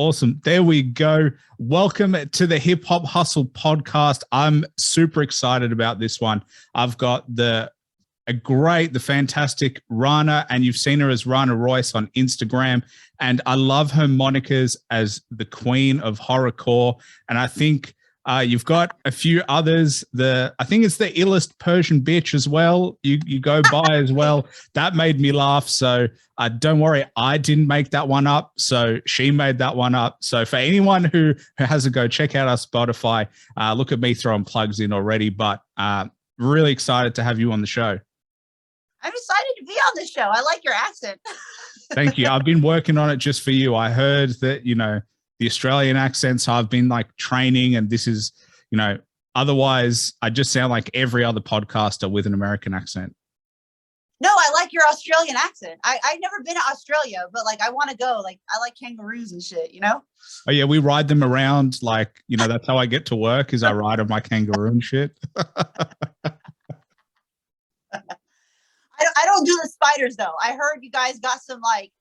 Awesome. There we go. Welcome to the Hip Hop Hustle podcast. I'm super excited about this one. I've got the fantastic Ranna, and you've seen her as Ranna Royce on Instagram. And I love her monikers as the Queen of HoRRorcore. And I think you've got a few others. I think it's the Illest Persian bitch as well. You go by as well. That made me laugh. So don't worry, I didn't make that one up. So she made that one up. So for anyone who has a go, check out our Spotify. Look at me throwing plugs in already, but really excited to have you on the show. I'm excited to be on the show. I like your accent. Thank you. I've been working on it just for you. I heard that, the Australian accents, I've been like training, and this is, otherwise I just sound like every other podcaster with an American accent. No, I like your Australian accent. I've never been to Australia, but like, I want to go. Like, I like kangaroos and shit, Oh yeah, we ride them around. Like, that's how I get to work, is I ride on my kangaroo and shit. I don't do the spiders though. I heard you guys got some like,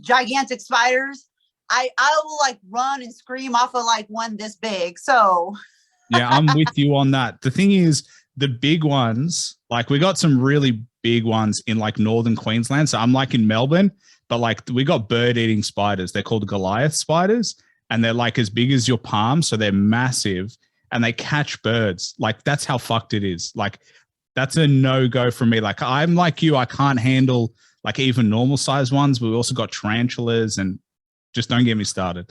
gigantic spiders. I will like run and scream off of like one this big. So yeah, I'm with you on that. The thing is, the big ones, like we got some really big ones in like northern Queensland. So I'm like in Melbourne, but like we got bird-eating spiders. They're called Goliath spiders, and they're like as big as your palm. So they're massive, and they catch birds. Like that's how fucked it is. Like that's a no-go for me. Like I'm like you, I can't handle like even normal size ones, but we also got tarantulas, and just don't get me started.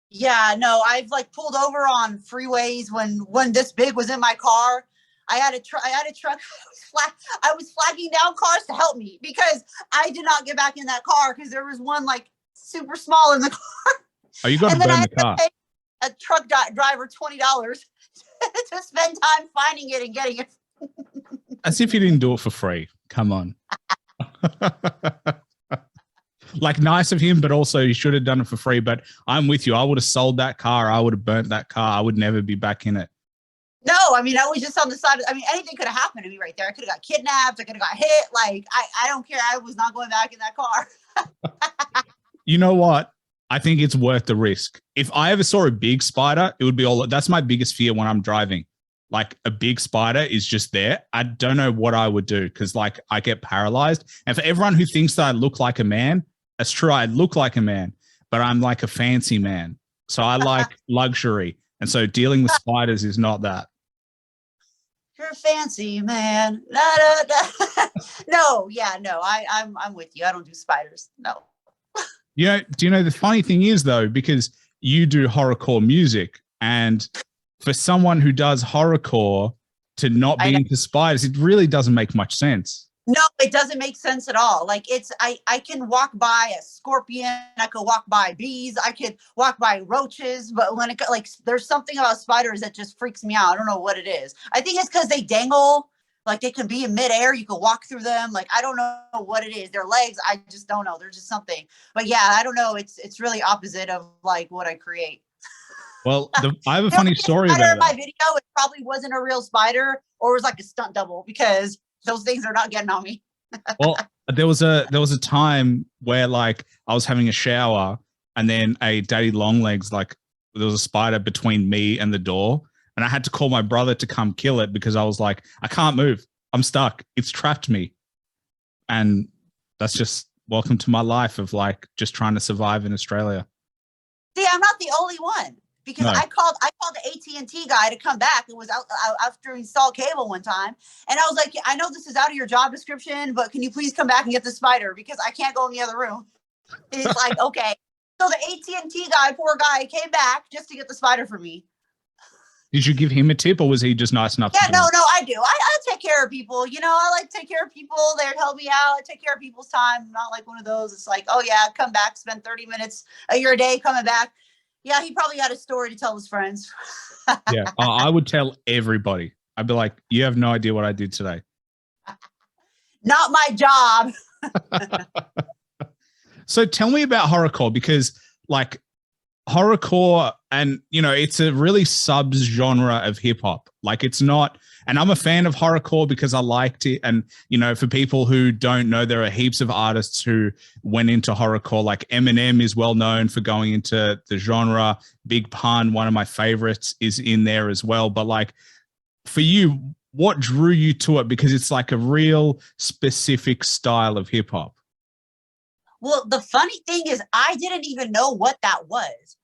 Yeah, no, I've like pulled over on freeways when this big was in my car. I had a truck. I was flagging down cars to help me because I did not get back in that car because there was one like super small in the car. Oh, you got to burn the car. To pay a truck driver $20 to spend time finding it and getting it. As if you didn't do it for free. Come on. Like nice of him, but also he should have done it for free. But I'm with you. I would have sold that car. I would have burnt that car. I would never be back in it. No, I mean, I was just on the side. Anything could have happened to me right there. I could have got kidnapped. I could have got hit. Like, I don't care. I was not going back in that car. You know what? I think it's worth the risk. If I ever saw a big spider, it would be that's my biggest fear when I'm driving. Like a big spider is just there. I don't know what I would do because like I get paralyzed. And for everyone who thinks that I look like a man, that's true. I look like a man, but I'm like a fancy man. So I like luxury. And so dealing with spiders is not that. You're a fancy man. No, yeah, no, I'm with you. I don't do spiders. No. Do you know the funny thing is though, because you do horrorcore music, and for someone who does horrorcore to not be into spiders, it really doesn't make much sense. No, it doesn't make sense at all. Like I can walk by a scorpion, I could walk by bees, I could walk by roaches, but when it like there's something about spiders that just freaks me out. I don't know what it is. I think it's because they dangle, like they can be in midair. You can walk through them. Like I don't know what it is. Their legs, I just don't know. There's just something. But yeah, I don't know. It's really opposite of like what I create. Well, I have a funny story about my video. It probably wasn't a real spider, or it was like a stunt double because those things are not getting on me. Well, there was a time where like I was having a shower, and then a daddy long legs, like there was a spider between me and the door, and I had to call my brother to come kill it because I was like, I can't move. I'm stuck. It's trapped me. And that's just welcome to my life of like just trying to survive in Australia. See, I'm not the only one. Because no. I called the AT&T guy to come back. It was out after we installed cable one time. And I was like, I know this is out of your job description, but can you please come back and get the spider? Because I can't go in the other room. And he's like, okay. So the AT&T guy, poor guy, came back just to get the spider for me. Did you give him a tip, or was he just nice enough? Yeah, no, I do. I take care of people. I like to take care of people. They help me out. I take care of people's time. I'm not like one of those. It's like, oh yeah, come back, spend 30 minutes a day coming back. Yeah, he probably had a story to tell his friends. Yeah, I would tell everybody. I'd be like, you have no idea what I did today. Not my job. So tell me about horrorcore, because like horrorcore, and it's a really sub-genre of hip hop. Like it's not, And I'm a fan of horrorcore because I liked it. And, you know, for people who don't know, there are heaps of artists who went into horrorcore. Like Eminem is well known for going into the genre. Big Pun, one of my favorites, is in there as well. But like for you, what drew you to it? Because it's like a real specific style of hip hop. Well, the funny thing is I didn't even know what that was.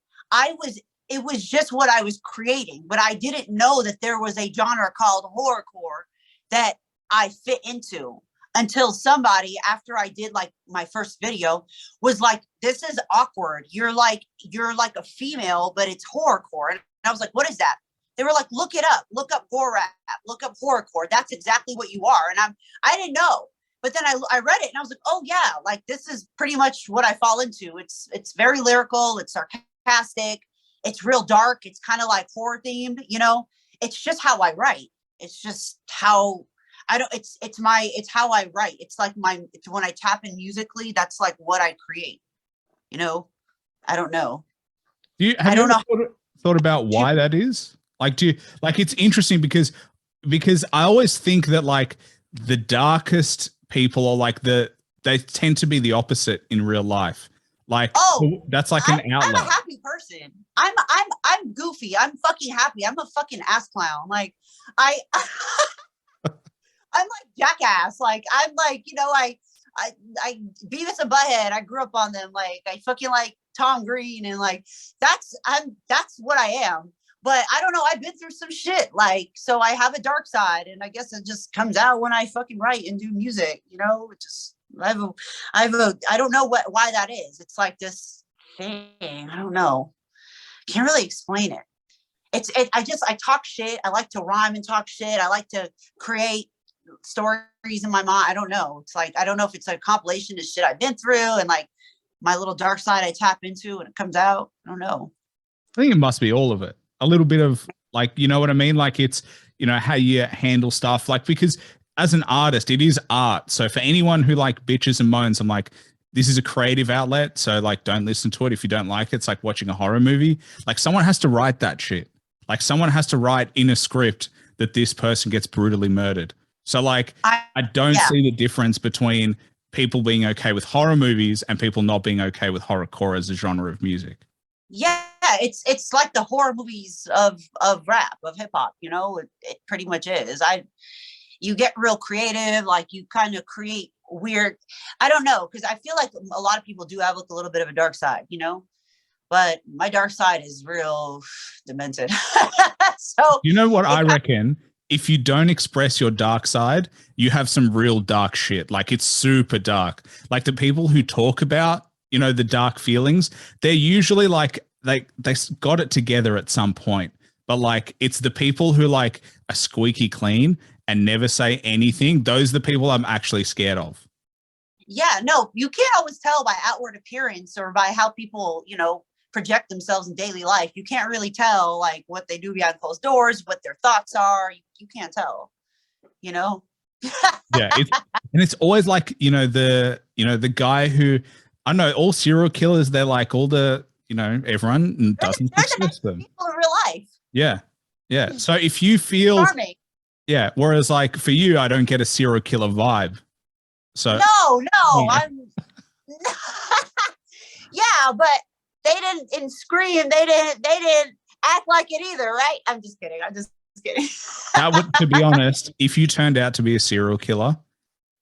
It was just what I was creating, but I didn't know that there was a genre called horrorcore that I fit into until somebody, after I did like my first video, was like, this is awkward. You're like a female, but it's horrorcore. And I was like, what is that? They were like, look it up, look up horror rap, look up horrorcore. That's exactly what you are. And I didn't know. But then I read it and I was like, oh yeah, like this is pretty much what I fall into. It's very lyrical, it's sarcastic. It's real dark. It's kind of like horror themed, you know, it's just how I write. It's just how it's how I write. It's like when I tap in musically, that's like what I create, you know. I don't know. Have you thought about why that is? Like, it's interesting because I always think that like the darkest people are like they tend to be the opposite in real life. Like, that's like an outlet. I'm a happy person. I'm goofy. I'm fucking happy. I'm a fucking ass clown. Like I'm like Jackass. Like I'm like, you know, I Beavis and Butthead. I grew up on them. Like I fucking like Tom Green and like that's what I am. But I don't know. I've been through some shit. Like, so I have a dark side, and I guess it just comes out when I fucking write and do music. You know, it just I don't know why that is. It's like this thing. I don't know. Can't really explain it. I talk shit. I like to rhyme and talk shit. I like to create stories in my mind. I don't know. It's like, I don't know if it's a compilation of shit I've been through and like my little dark side I tap into and it comes out. I don't know. I think it must be all of it. A little bit of like, you know what I mean? Like it's, you know, how you handle stuff, like, because as an artist, it is art. So for anyone who like bitches and moans, I'm like, this is a creative outlet. So like, don't listen to it. If you don't like it, it's like watching a horror movie. Like someone has to write that shit. Like someone has to write in a script that this person gets brutally murdered. So like, I don't see the difference between people being okay with horror movies and people not being okay with horrorcore as a genre of music. Yeah, it's like the horror movies of rap, of hip hop, you know, it pretty much is. You get real creative, like you kind of create weird, I don't know, because I feel like a lot of people do have like a little bit of a dark side, you know, but my dark side is real demented. So you know what I reckon? If you don't express your dark side, you have some real dark shit. Like it's super dark. Like the people who talk about, you know, the dark feelings, they're usually like, they got it together at some point, but like, it's the people who like are squeaky clean and never say anything. Those are the people I'm actually scared of. Yeah, no, you can't always tell by outward appearance or by how people, you know, project themselves in daily life. You can't really tell like what they do behind closed doors, what their thoughts are. You can't tell, you know? Yeah. And it's always like, you know, the guy who, I know all serial killers, they're like all the, you know, everyone doesn't suspect them. People in real life. Yeah. Yeah. So if you feel, charming. Yeah. Whereas like for you, I don't get a serial killer vibe. So no, yeah. I'm yeah, but they didn't in Scream, they didn't act like it either, right? I'm just kidding. That would, to be honest, if you turned out to be a serial killer,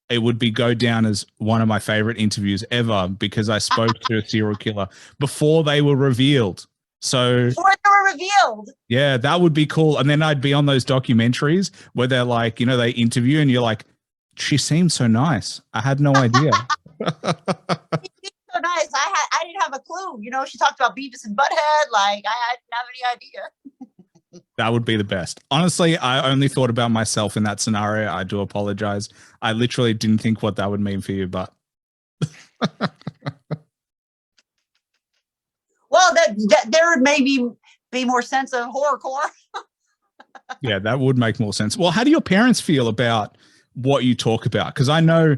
it would go down as one of my favorite interviews ever because I spoke to a serial killer before they were revealed. So before they were revealed. Yeah, that would be cool. And then I'd be on those documentaries where they're like, you know, they interview and you're like, she seemed so nice. I had no idea. So nice. I didn't have a clue. You know, she talked about Beavis and Butthead. Like I didn't have any idea. That would be the best. Honestly, I only thought about myself in that scenario. I do apologize. I literally didn't think what that would mean for you, but. Well, that there would maybe be more sense of horrorcore. Yeah, that would make more sense. Well, how do your parents feel about what you talk about? Because I know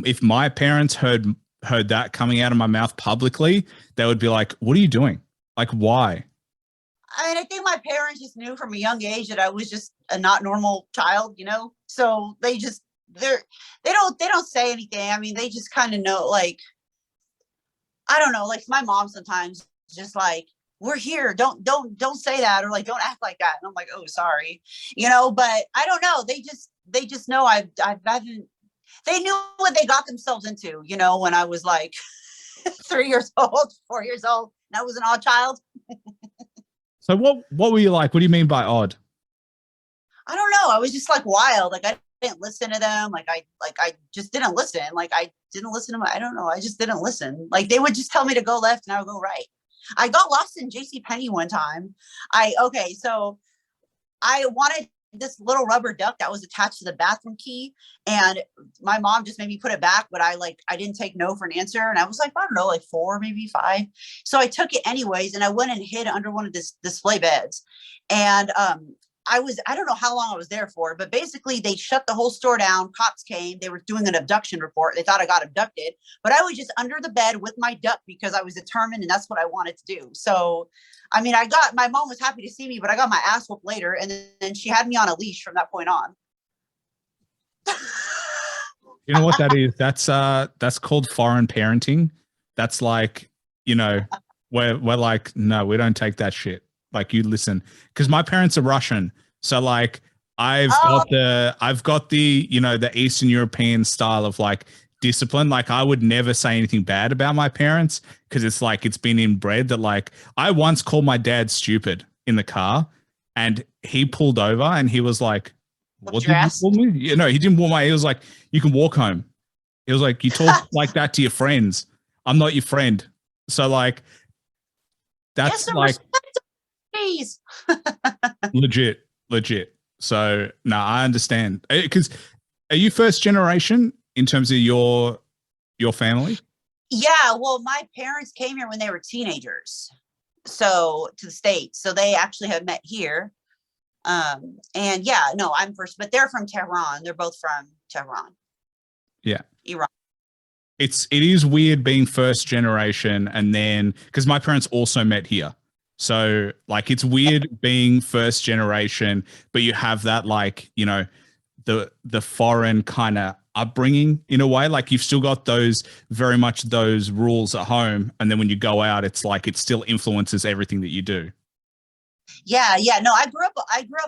if my parents heard that coming out of my mouth publicly, they would be like, what are you doing? Like, why? I mean, I think my parents just knew from a young age that I was just a not normal child, you know? So they don't say anything. I mean, they just kind of know, like, I don't know, like my mom sometimes just like, we're here. Don't say that, or like don't act like that. And I'm like, oh, sorry. But I don't know. They just know I've been, they knew what they got themselves into, when I was like 3 years old, 4 years old, and I was an odd child. So what were you like? What do you mean by odd? I don't know. I was just like wild. Like I didn't listen to them. I just didn't listen. Like I didn't listen to I don't know. I just didn't listen. Like they would just tell me to go left and I would go right. I got lost in JCPenney one time. So I wanted this little rubber duck that was attached to the bathroom key, and my mom just made me put it back, but I didn't take no for an answer, and I was like, I don't know, like 4, maybe 5. So I took it anyways, and I went and hid under one of this display beds. And I don't know how long I was there for, but basically they shut the whole store down. Cops came. They were doing an abduction report. They thought I got abducted, but I was just under the bed with my duck because I was determined and that's what I wanted to do. So, I mean, my mom was happy to see me, but I got my ass whooped later. And then she had me on a leash from that point on. You know what that is? That's called foreign parenting. That's like, we're like, no, we don't take that shit. Like you listen, because my parents are Russian, so like I've got the the Eastern European style of like discipline. Like I would never say anything bad about my parents because it's like it's been inbred that like I once called my dad stupid in the car, and he pulled over and he was like, "What did you call me?" He didn't want my. He was like, "You can walk home." He was like, "You talk like that to your friends. I'm not your friend." So like that's like. legit. So no, I understand. Because are you first generation in terms of your family? Yeah, well, my parents came here when they were teenagers, so to the States. So they actually have met here. And yeah, no, I'm first, but they're from Tehran. They're both from Tehran. Yeah. Iran. It is weird being first generation, and then because my parents also met here. So like it's weird being first generation, but you have that like, the foreign kind of upbringing in a way. Like you've still got those very much those rules at home. And then when you go out, it's like it still influences everything that you do. Yeah. No, I grew up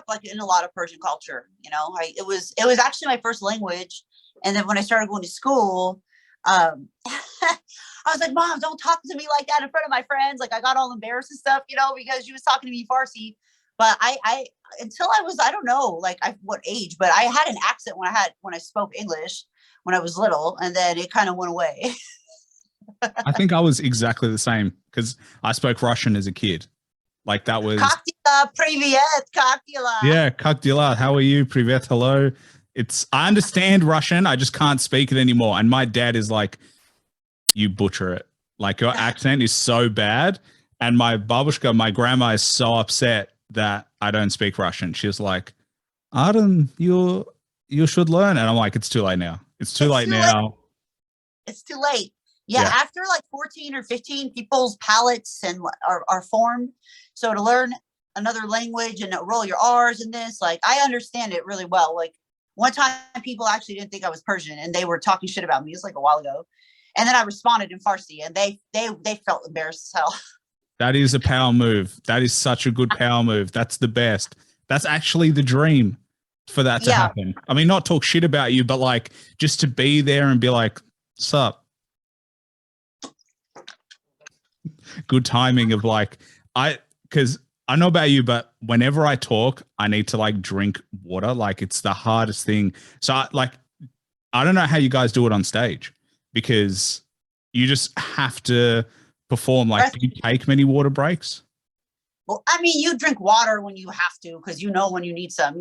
like in a lot of Persian culture, it was actually my first language. And then when I started going to school, I was like, Mom, don't talk to me like that in front of my friends. Like I got all embarrassed and stuff, because she was talking to me Farsi. But I until I was, I don't know, like what age, but I had an accent when I spoke English when I was little, and then it kind of went away. I think I was exactly the same because I spoke Russian as a kid. Like that was Kaktila, privyet, kaktila. Yeah, kaktila. How are you? Privet, hello. I understand Russian. I just can't speak it anymore. And my dad is like, you butcher it. Like your accent is so bad. And my babushka, my grandma, is so upset that I don't speak Russian. She's like, Adam, you should learn. And I'm like, it's too late now. It's too late now. It's too late. Yeah, after like 14 or 15, people's palates are formed. So to learn another language and roll your R's in this, like I understand it really well. Like one time people actually didn't think I was Persian and they were talking shit about me. It was like a while ago. And then I responded in Farsi and they felt embarrassed as hell. That is a power move. That is such a good power move. That's the best. That's actually the dream for that to happen. I mean, not talk shit about you, but like just to be there and be like, sup. Good timing of like, because I know about you, but whenever I talk, I need to like drink water. Like it's the hardest thing. So I don't know how you guys do it on stage because you just have to perform. Like, do you take many water breaks? Well, I mean, you drink water when you have to, because when you need some,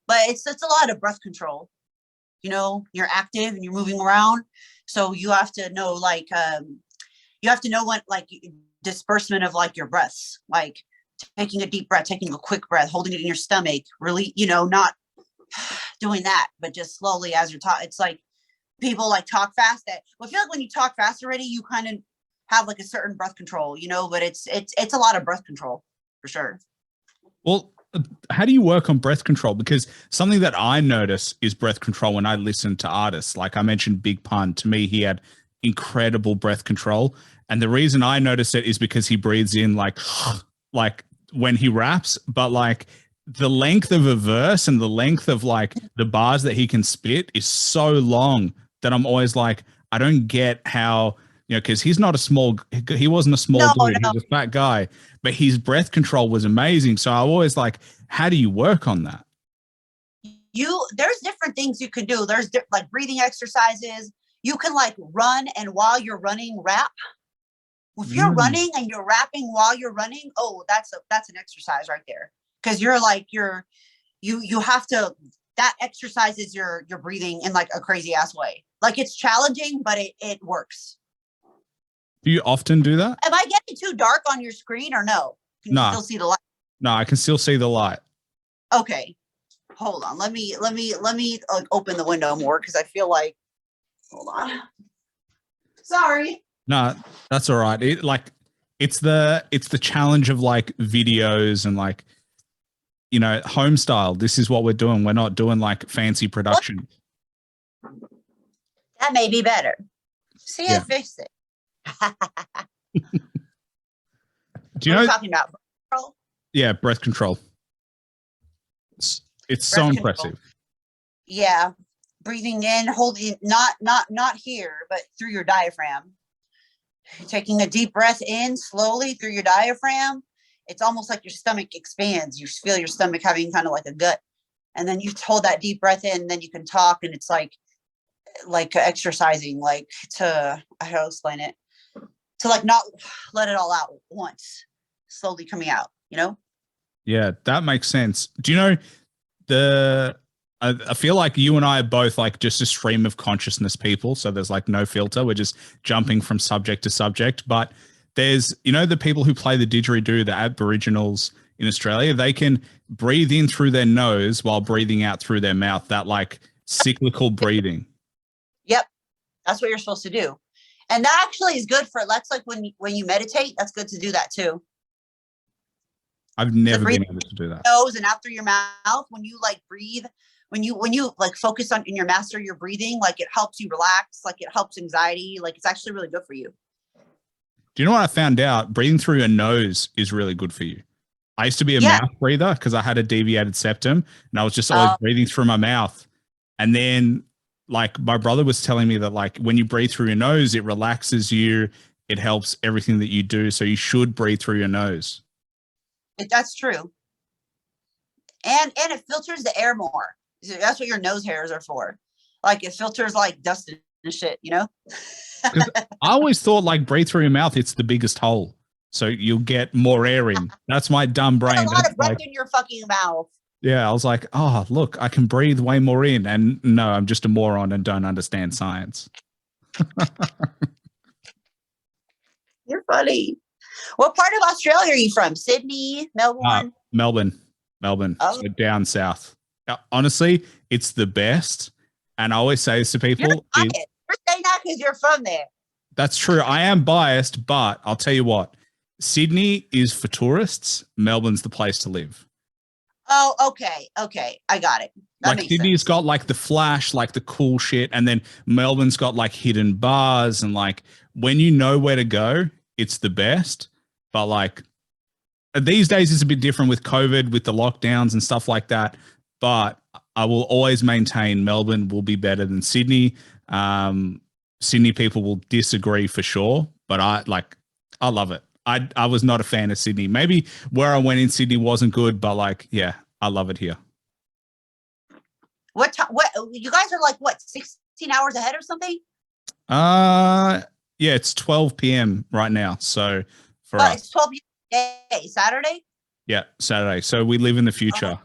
but it's a lot of breath control. You're active and you're moving around. So you have to know, like, you have to know when, like, disbursement of like your breaths, like taking a deep breath, taking a quick breath, holding it in your stomach, really, not doing that, but just slowly as you're talking. It's like people like talk fast. I feel like when you talk fast already, you kind of have like a certain breath control, but it's a lot of breath control for sure. Well, how do you work on breath control? Because something that I notice is breath control when I listen to artists. Like I mentioned Big Pun. To me, he had incredible breath control. And the reason I notice it is because he breathes in like when he raps, but like the length of a verse and the length of like the bars that he can spit is so long that I'm always like, I don't get how, you know, because he wasn't a small No, dude. He no. was a fat guy, but his breath control was amazing. So I always like, how do you work on that? There's different things you can do. There's like breathing exercises. You can like run, and while you're running, rap. If you're running and you're rapping while you're running, oh, that's an exercise right there. Because you have to, that exercises your breathing in like a crazy ass way. Like it's challenging, but it works. Do you often do that? Am I getting too dark on your screen or no? Can you still see the light? No, I can still see the light. Okay, hold on. Let me open the window more because I feel like. Hold on. Sorry. No, that's all right. It's the challenge of like videos and like, you know, home style. This is what we're doing. We're not doing like fancy production. That may be better. See, I fixed it. Do you know? Talking about breath control? Yeah, breath control. It's so impressive. Yeah, breathing in, holding not here, but through your diaphragm. Taking a deep breath in slowly through your diaphragm. It's almost like your stomach expands. You feel your stomach having kind of like a gut, and then you hold that deep breath in. And then you can talk, and it's like exercising, like to how to explain it, to like not let it all out once, slowly coming out. You know? Yeah, that makes sense. Do you know I feel like you and I are both like just a stream of consciousness people. So there's like no filter. We're just jumping from subject to subject. But there's, you know, the people who play the didgeridoo, the Aboriginals in Australia, they can breathe in through their nose while breathing out through their mouth. That like cyclical breathing. Yep. That's what you're supposed to do. And that actually is good for, that's like when you meditate, that's good to do that too. I've never been able to do that. Nose and out through your mouth. When you like breathe, when you like focus on in your master your breathing, like it helps you relax, like it helps anxiety, like it's actually really good for you. Do you know what I found out? Breathing through your nose is really good for you. I used to be a mouth breather because I had a deviated septum and I was just always breathing through my mouth. And then like my brother was telling me that like when you breathe through your nose, it relaxes you. It helps everything that you do. So you should breathe through your nose. That's true. And it filters the air more. That's what your nose hairs are for. Like it filters like dust and shit, you know? Because I always thought like breathe through your mouth, it's the biggest hole. So you'll get more air in. That's my dumb brain. There's a lot That's of breath like, in your fucking mouth. Yeah, I was like, oh, look, I can breathe way more in. And no, I'm just a moron and don't understand science. You're funny. What part of Australia are you from? Sydney, Melbourne? Melbourne. Oh. So down south. Honestly, it's the best. And I always say this to people. You're saying that because you're from there. That's true. I am biased, but I'll tell you what. Sydney is for tourists. Melbourne's the place to live. Oh, okay. Okay. I got it. That like Sydney's sense. Got like the flash, like the cool shit. And then Melbourne's got like hidden bars. And like when you know where to go, it's the best. But like these days it's a bit different with COVID, with the lockdowns and stuff like that. But I will always maintain Melbourne will be better than Sydney. Sydney people will disagree for sure, but I love it. I was not a fan of Sydney. Maybe where I went in Sydney wasn't good, but like, yeah, I love it here. What you guys are like, what, 16 hours ahead or something? Yeah, it's 12 p.m. right now. So for us. It's 12 p.m. Saturday? Yeah, Saturday. So we live in the future.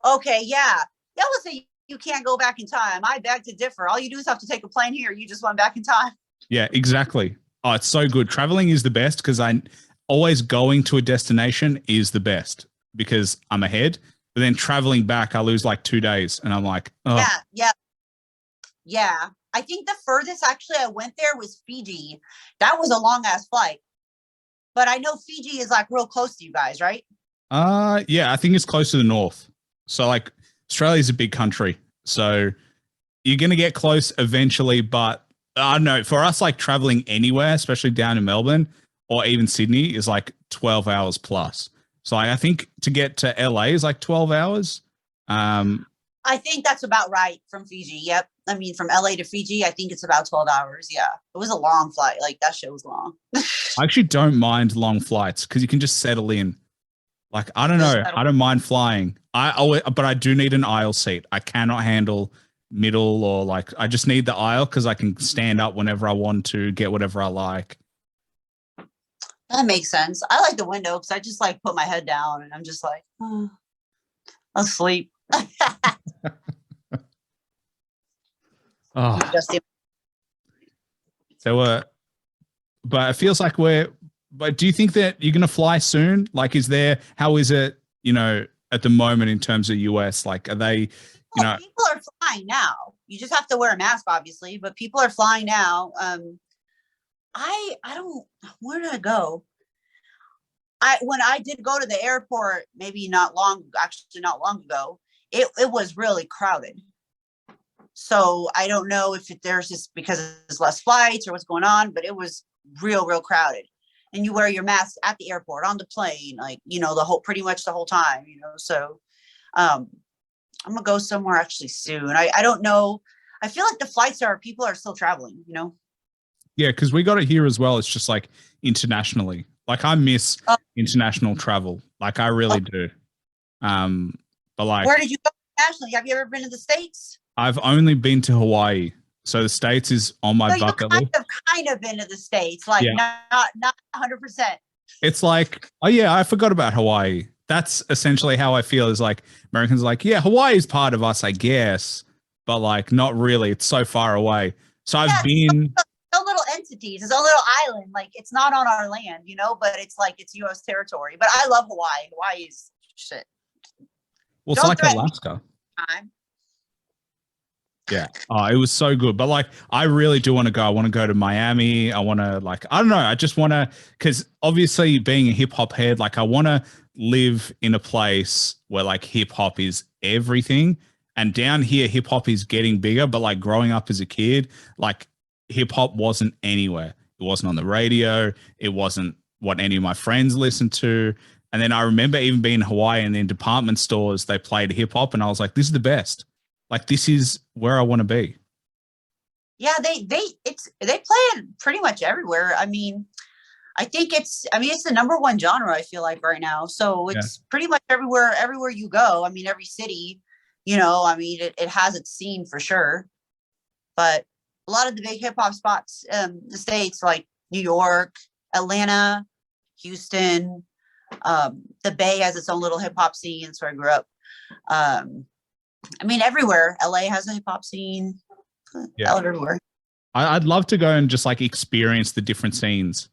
Okay, yeah. That was you can't go back in time. I beg to differ. All you do is have to take a plane here. You just went back in time. Yeah, exactly. Oh, it's so good. Traveling is the best because I always going to a destination is the best because I'm ahead. But then traveling back, I lose like 2 days and I'm like, oh. Yeah. I think the furthest actually I went there was Fiji. That was a long ass flight. But I know Fiji is like real close to you guys, right? Yeah, I think it's close to the north. So like Australia's a big country. So you're going to get close eventually, but I don't know. For us, like traveling anywhere, especially down in Melbourne or even Sydney, is like 12 hours plus. So I think to get to LA is like 12 hours. I think that's about right from Fiji. Yep. I mean, from LA to Fiji, I think it's about 12 hours. Yeah. It was a long flight. Like that shit was long. I actually don't mind long flights because you can just settle in. Like, I don't know. I don't mind flying. But I do need an aisle seat. I cannot handle middle or like, I just need the aisle because I can stand up whenever I want to get whatever I like. That makes sense. I like the window because I just like put my head down and I'm just like, oh, I'll sleep. Oh. So, but it feels like but do you think that you're going to fly soon? Like, how is it, at the moment in terms of US? Like, are they, people are flying now. You just have to wear a mask, obviously, but people are flying now. I don't, where did I go? When I did go to the airport, not long ago, it was really crowded. So I don't know if there's just because there's less flights or what's going on, but it was real crowded. And you wear your mask at the airport, on the plane, like, pretty much the whole time, so I'm gonna go somewhere actually soon. I don't know. I feel like people are still traveling, Yeah, because we got it here as well. It's just like internationally. Like I miss international travel. Like I really do. But like, where did you go internationally? Have you ever been to the States? I've only been to Hawaii. So the States is on my bucket list. Kind of been to the States, like not 100%. It's like, oh yeah, I forgot about Hawaii. That's essentially how I feel. Is like Americans are like, yeah, Hawaii is part of us, I guess, but like not really. It's so far away. So I've been. No little entities. It's a little island. Like it's not on our land, but it's like it's U.S. territory. But I love Hawaii. Hawaii is shit. Well, it's like Alaska. Yeah. Oh, it was so good. But like, I really do want to go. I want to go to Miami. I want to like, I don't know. I just want to, because obviously being a hip hop head, like I want to live in a place where like hip hop is everything. And down here, hip hop is getting bigger. But like growing up as a kid, like hip hop wasn't anywhere. It wasn't on the radio. It wasn't what any of my friends listened to. And then I remember even being in Hawaii and in department stores, they played hip hop. And I was like, this is the best. Like this is where I want to be. Yeah, they play it pretty much everywhere. I mean, it's the number one genre, I feel like right now. So it's pretty much everywhere you go. I mean, every city, it has its scene for sure. But a lot of the big hip hop spots, the States like New York, Atlanta, Houston, the Bay has its own little hip hop scene. That's where I grew up. Everywhere. LA has a hip hop scene. Yeah. Everywhere. I'd love to go and just like experience the different scenes,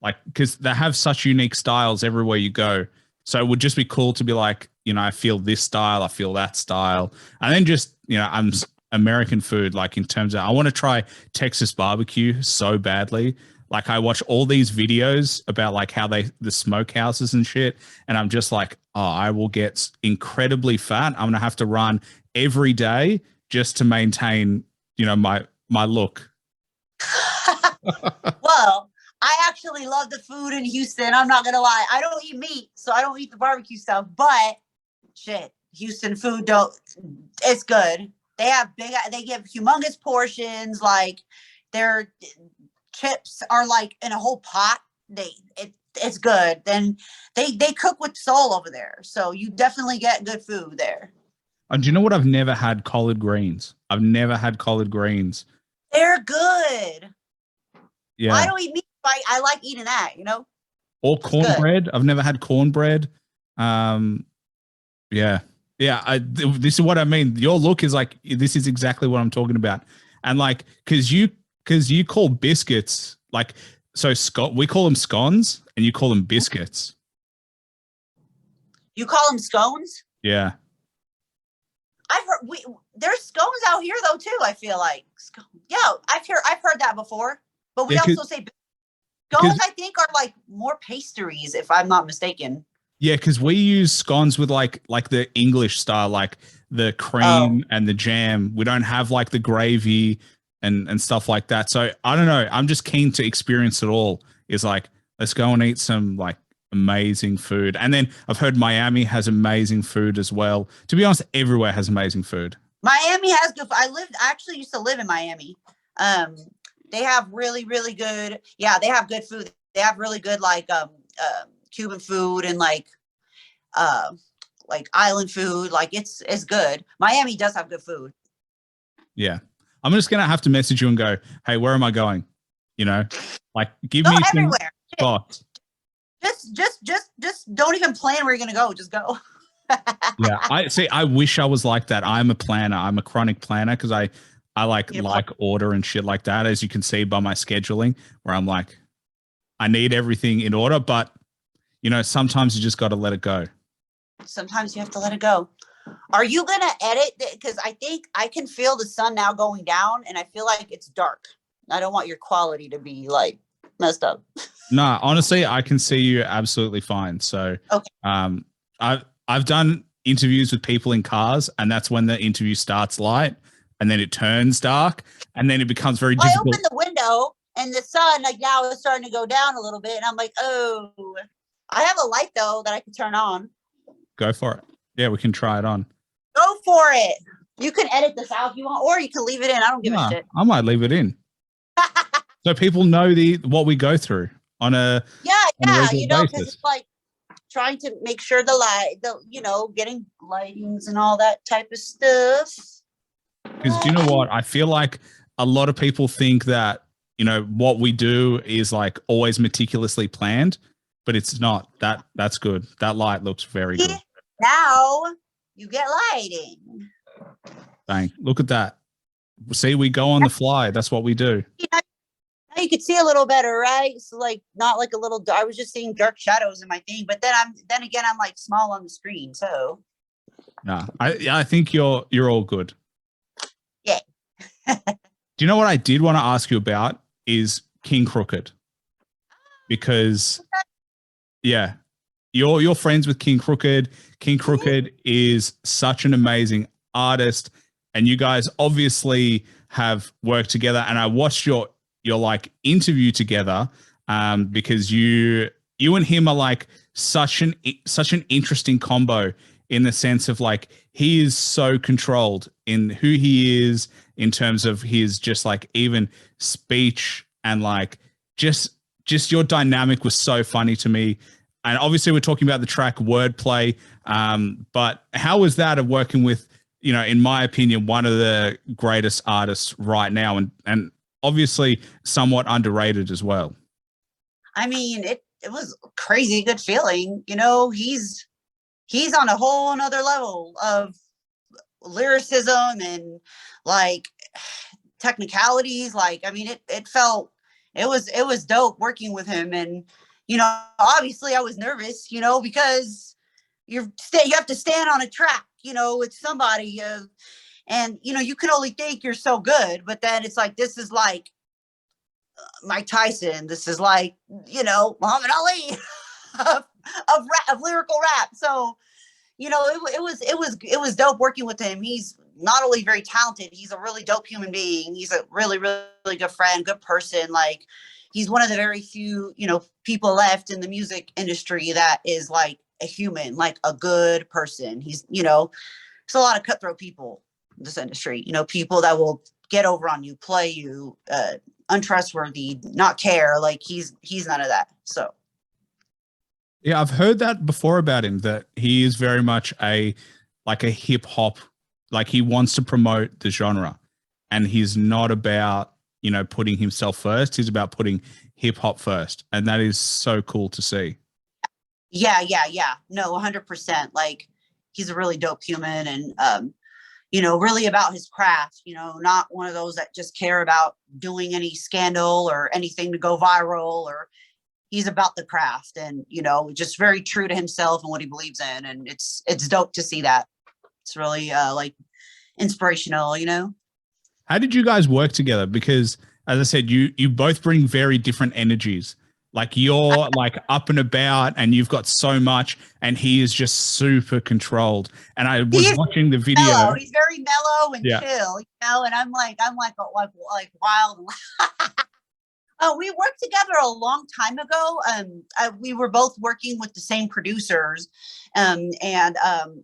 like because they have such unique styles everywhere you go. So it would just be cool to be like, I feel this style, I feel that style, and then just I'm American food. Like in terms of, I want to try Texas barbecue so badly. Like I watch all these videos about like how the smokehouses and shit. And I'm just like, oh, I will get incredibly fat. I'm going to have to run every day just to maintain, my look. Well, I actually love the food in Houston. I'm not going to lie. I don't eat meat, so I don't eat the barbecue stuff, but shit, Houston food it's good. They give humongous portions. Like their chips are like in a whole pot. It's good. Then they cook with soul over there, so you definitely get good food there. And do you know what? I've never had collard greens. I've never had collard greens. They're good. Yeah. I don't eat meat. I like eating that. Or cornbread. I've never had cornbread. Yeah. This is what I mean. Your look is like, this is exactly what I'm talking about. And like, because you call biscuits like, so we call them scones and you call them biscuits. You call them scones? Yeah. I've heard there's scones out here though too. I feel like yeah, I've heard that before. But we also say scones. I think are like more pastries, if I'm not mistaken. Yeah, because we use scones with like the English style, like the Oh, cream and the jam. We don't have like the gravy and stuff like that. So I don't know. I'm just keen to experience it all. Is like, let's go and eat some like amazing food. And then I've heard Miami has amazing food as well. To be honest, everywhere has amazing food. Miami has good. I actually used to live in Miami. Um, they have really, really good. Yeah, they have good food. They have really good Cuban food and uh island food. Like it's good. Miami does have good food. Yeah. I'm just gonna have to message you and go, hey, where am I going? You know, like give Go me some everywhere. spots. Just don't even plan where you're gonna go. Just go. Yeah, I see. I wish I was like that. I'm a planner. I'm a chronic planner because I like order and shit like that. As you can see by my scheduling, where I'm like, I need everything in order, but you know, sometimes you just got to let it go. Sometimes you have to let it go. Are you gonna edit? Because I think I can feel the sun now going down, and I feel like it's dark. I don't want your quality to be like messed up. No, honestly, I can see you absolutely fine. So, Okay. I've done interviews with people in cars, and that's when the interview starts light, and then it turns dark, and then it becomes very I difficult. opened the window, and the sun like now is starting to go down a little bit, and I'm like, oh, I have a light though that I can turn on. Go for it. Yeah, we can try it on. Go for it. You can edit this out if you want, or you can leave it in. I don't give a Nah, shit. I might leave it in so people know what we go through on a Yeah, regular because basis. it's like trying to make sure getting lightings and all that type of stuff. Because do you know what? I feel like a lot of people think that, you know, what we do is like always meticulously planned, but it's not. That's good. That light looks very good. Now you get lighting. Bang. Look at that. See, we go on the fly. That's what we do. Now you can see a little better, right? So like not like a little I was just seeing dark shadows in my thing, but then again I'm like small on the screen, so Nah, I think you're all good. yeah. Do you know what I did want to ask you about is King Crooked? Because yeah, you're friends with King Crooked. King Crooked is such an amazing artist, and you guys obviously have worked together. And I watched your like interview together because you and him are like such an interesting combo in the sense of like he is so controlled in who he is in terms of his just like even speech and like just your dynamic was so funny to me. And obviously we're talking about the track Wordplay, but how was that of working with, you know, in my opinion, one of the greatest artists right now and obviously somewhat underrated as well? I mean, it was a crazy good feeling. You know, he's on a whole another level of lyricism and like technicalities. Like, I mean, it was dope working with him. And, you know, obviously I was nervous, you know, because you have to stand on a track, you know, with somebody, and, you know, you can only think you're so good, but then it's like, this is like Mike Tyson. This is like, you know, Muhammad Ali of lyrical rap. So, you know, it was dope working with him. He's not only very talented, he's a really dope human being. He's a really, really good friend, good person. Like, he's one of the very few, you know, people left in the music industry that is like a human, like a good person. He's, you know, there's a lot of cutthroat people in this industry, you know, people that will get over on you, play you, untrustworthy, not care. Like he's none of that. So Yeah, I've heard that before about him, that he is very much a hip hop, like he wants to promote the genre and he's not about, you know, putting himself first. He's about putting hip hop first. And that is so cool to see. yeah. No, 100%. Like he's a really dope human and, you know, really about his craft, you know, not one of those that just care about doing any scandal or anything to go viral, or he's about the craft and, you know, just very true to himself and what he believes in. And it's dope to see that. It's really like inspirational, you know? How did you guys work together? Because as I said, you both bring very different energies. Like you're like up and about and you've got so much, and he is just super controlled. And I was watching the video. Mellow. He's very mellow and Yeah. chill, you know. And I'm like wild. We worked together a long time ago. We were both working with the same producers, and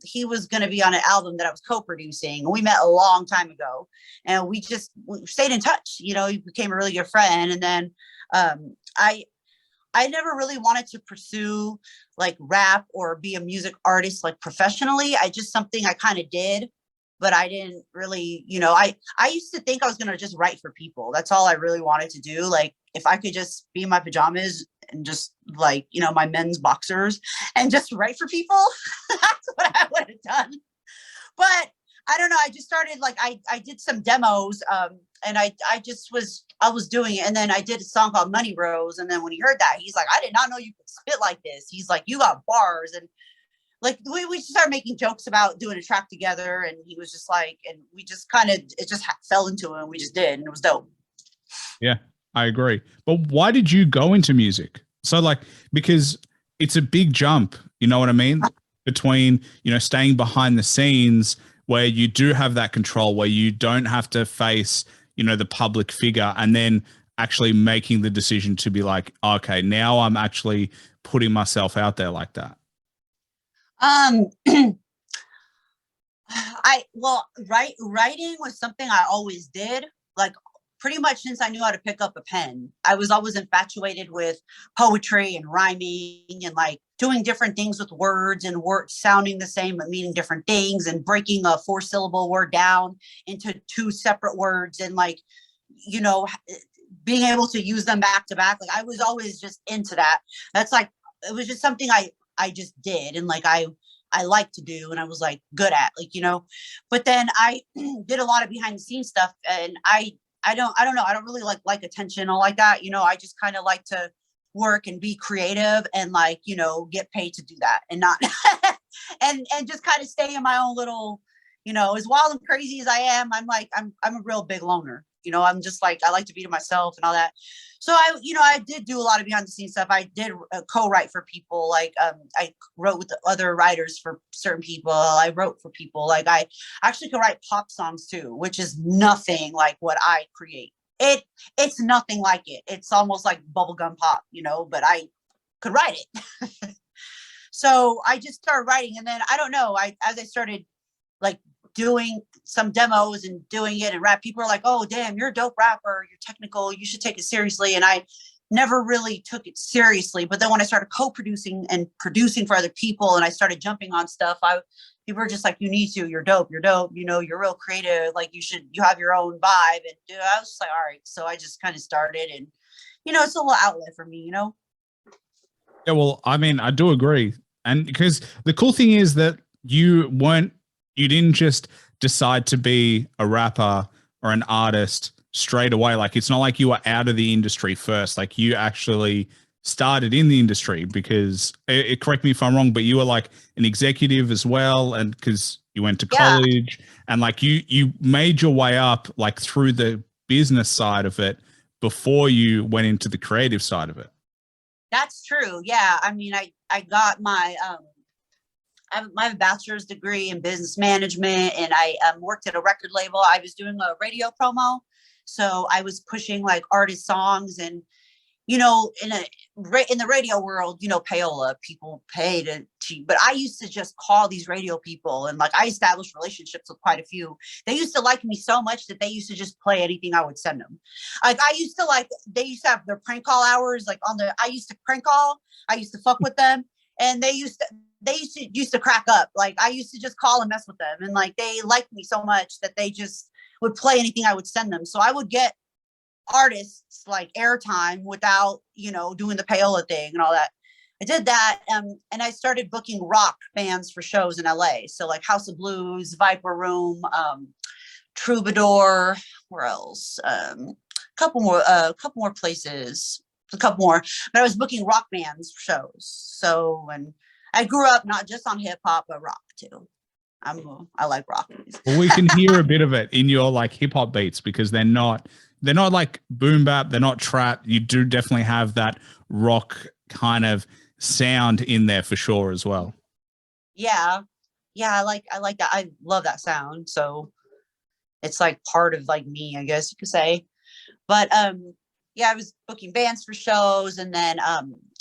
he was going to be on an album that I was co-producing. We met a long time ago, and we stayed in touch. You know, he became a really good friend. And then I never really wanted to pursue like rap or be a music artist like professionally. I just something I kind of did, but I didn't really, you know, I used to think I was going to just write for people. That's all I really wanted to do. Like if I could just be in my pajamas and just like, you know, my men's boxers and just write for people, that's what I would have done. But I don't know. I just started like, I did some demos and I was doing it. And then I did a song called Money Rose. And then when he heard that, he's like, I did not know you could spit like this. He's like, you got bars. And like, we started making jokes about doing a track together. And he was just like, and we just kind of, it just fell into it and we just did. And it was dope. Yeah, I agree. But why did you go into music? So like, because it's a big jump, you know what I mean? Between, you know, staying behind the scenes where you do have that control, where you don't have to face, you know, the public figure, and then actually making the decision to be like, okay, now I'm actually putting myself out there like that. Writing was something I always did, like pretty much since I knew how to pick up a pen. I was always infatuated with poetry and rhyming and like doing different things with words and words sounding the same but meaning different things, and breaking a 4-syllable word down into 2 separate words, and like, you know, being able to use them back to back. Like I was always just into that. That's like, it was just something I just did, and like I like to do, and I was like good at, like, you know. But then I did a lot of behind the scenes stuff, and I don't know, I don't really like attention or like that, you know. I just kind of like to work and be creative and like, you know, get paid to do that, and not and just kind of stay in my own little, you know, as wild and crazy as I am, I'm like, I'm a real big loner, you know. I'm just like, I like to be to myself and all that. So I did do a lot of behind the scenes stuff. I did co-write for people. Like I wrote with other writers for certain people. I wrote for people. Like I actually could write pop songs too, which is nothing like what I create. It's nothing like it. It's almost like bubblegum pop, you know, but I could write it. So I just started writing, and then I don't know, as I started like doing some demos and doing it and rap, people are like, oh damn, you're a dope rapper, you're technical, you should take it seriously. And I never really took it seriously. But then when I started co-producing and producing for other people, and I started jumping on stuff, people were just like, you need to, you're dope, you know, you're real creative, like you have your own vibe. And dude, I was just like, all right. So I just kind of started, and you know, it's a little outlet for me, you know. Yeah, well, I mean, I do agree. And because the cool thing is that you didn't just decide to be a rapper or an artist straight away. Like, it's not like you were out of the industry first. Like, you actually started in the industry, because correct me if I'm wrong, but you were like an executive as well. And because you went to college, and like you made your way up like through the business side of it before you went into the creative side of it. That's true. Yeah. I mean, I got my, I have my bachelor's degree in business management, and I worked at a record label. I was doing a radio promo. So I was pushing like artist songs, and, you know, in the radio world, you know, payola, people pay to, but I used to just call these radio people, and like I established relationships with quite a few. They used to like me so much that they used to just play anything I would send them. Like they used to have their prank call hours, like I used to prank call, I used to fuck with them, and they used to crack up. Like I used to just call and mess with them, and like they liked me so much that they just would play anything I would send them. So I would get artists like airtime without, you know, doing the payola thing and all that. I did that, and I started booking rock bands for shows in LA. So like House of Blues, Viper Room, Troubadour, where else? A couple more places, but I was booking rock bands for shows. So, and I grew up not just on hip hop, but rock too. I like rock music. Well, we can hear a bit of it in your like hip hop beats, because they're not they're not like boom bap, they're not trap. You do definitely have that rock kind of sound in there for sure as well. Yeah. I like that. I love that sound. So it's like part of like me, I guess you could say. But yeah, I was booking bands for shows, and then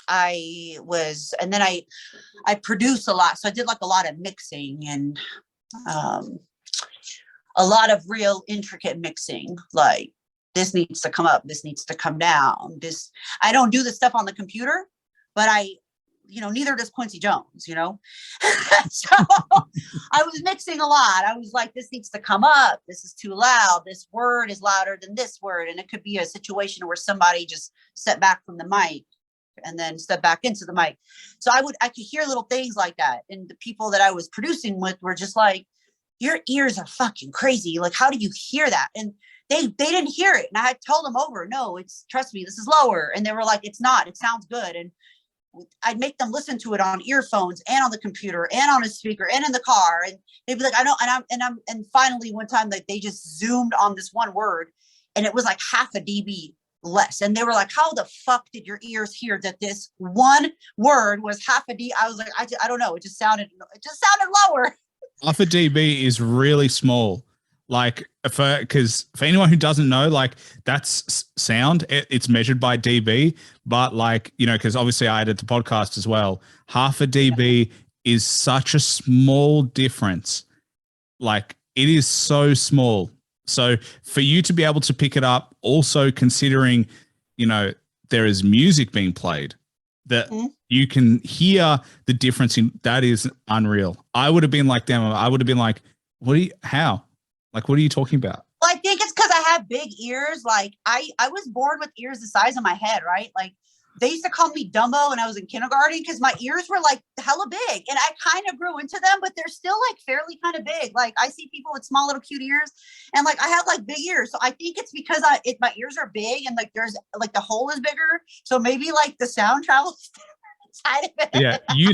I produce a lot. So I did like a lot of mixing and a lot of real intricate mixing, like this needs to come up, this needs to come down. I don't do this stuff on the computer, but neither does Quincy Jones, So I was mixing a lot. I was like, this needs to come up. This is too loud. This word is louder than this word. And it could be a situation where somebody just stepped back from the mic and then step back into the mic. So I could hear little things like that. And the people that I was producing with were just like, your ears are fucking crazy. Like, how do you hear that? And they didn't hear it. And I had told them over, no, trust me, this is lower. And they were like, it's not, it sounds good. And I'd make them listen to it on earphones and on the computer and on a speaker and in the car. And they'd be like, I know. And finally one time, like, they just zoomed on this one word and it was like half a dB less. And they were like, how the fuck did your ears hear that this one word was half a D? I was like, I don't know. It just sounded lower. Half a dB is really small. Like, because for anyone who doesn't know, like, that's sound. It's measured by dB, but like, because obviously I edit the podcast as well. Half a dB is such a small difference. Like, it is so small. So for you to be able to pick it up, also considering, there is music being played, that you can hear the difference in that is unreal. I would have been like, damn, I would have been like, how? Like, what are you talking about? Well, I think it's because I have big ears. Like, I was born with ears the size of my head, right? Like, they used to call me Dumbo when I was in kindergarten because my ears were like hella big. And I kind of grew into them, but they're still like fairly kind of big. Like, I see people with small little cute ears and like I have like big ears. So I think it's because my ears are big and like there's like the hole is bigger. So maybe like the sound travels inside of it. Yeah, you're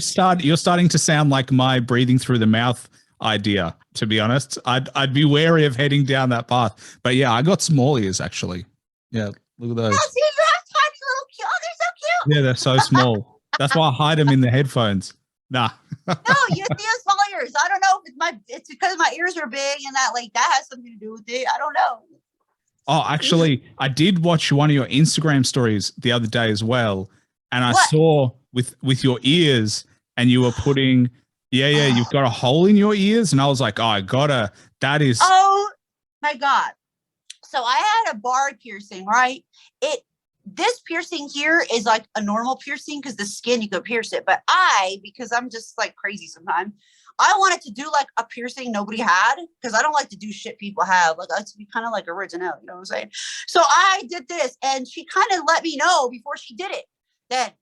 starting to sound like my breathing through the mouth idea, to be honest. I'd be wary of heading down that path. But yeah, I got small ears actually. Yeah, look at those. Oh, see, you have tiny little cute. Oh, they're so cute. Yeah, they're so small. That's why I hide them in the headphones. Nah. No, you have small ears. I don't know if it's because my ears are big and that has something to do with it. I don't know. Oh, actually, I did watch one of your Instagram stories the other day as well, and I saw with your ears, and you were putting. Yeah, you've got a hole in your ears. And I was like, that is. Oh my God. So I had a bar piercing, right? This piercing here is like a normal piercing because the skin, you could pierce it. But because I'm just like crazy sometimes, I wanted to do like a piercing nobody had because I don't like to do shit people have. Like, I like to be kind of like original, you know what I'm saying? So I did this and she kind of let me know before she did it that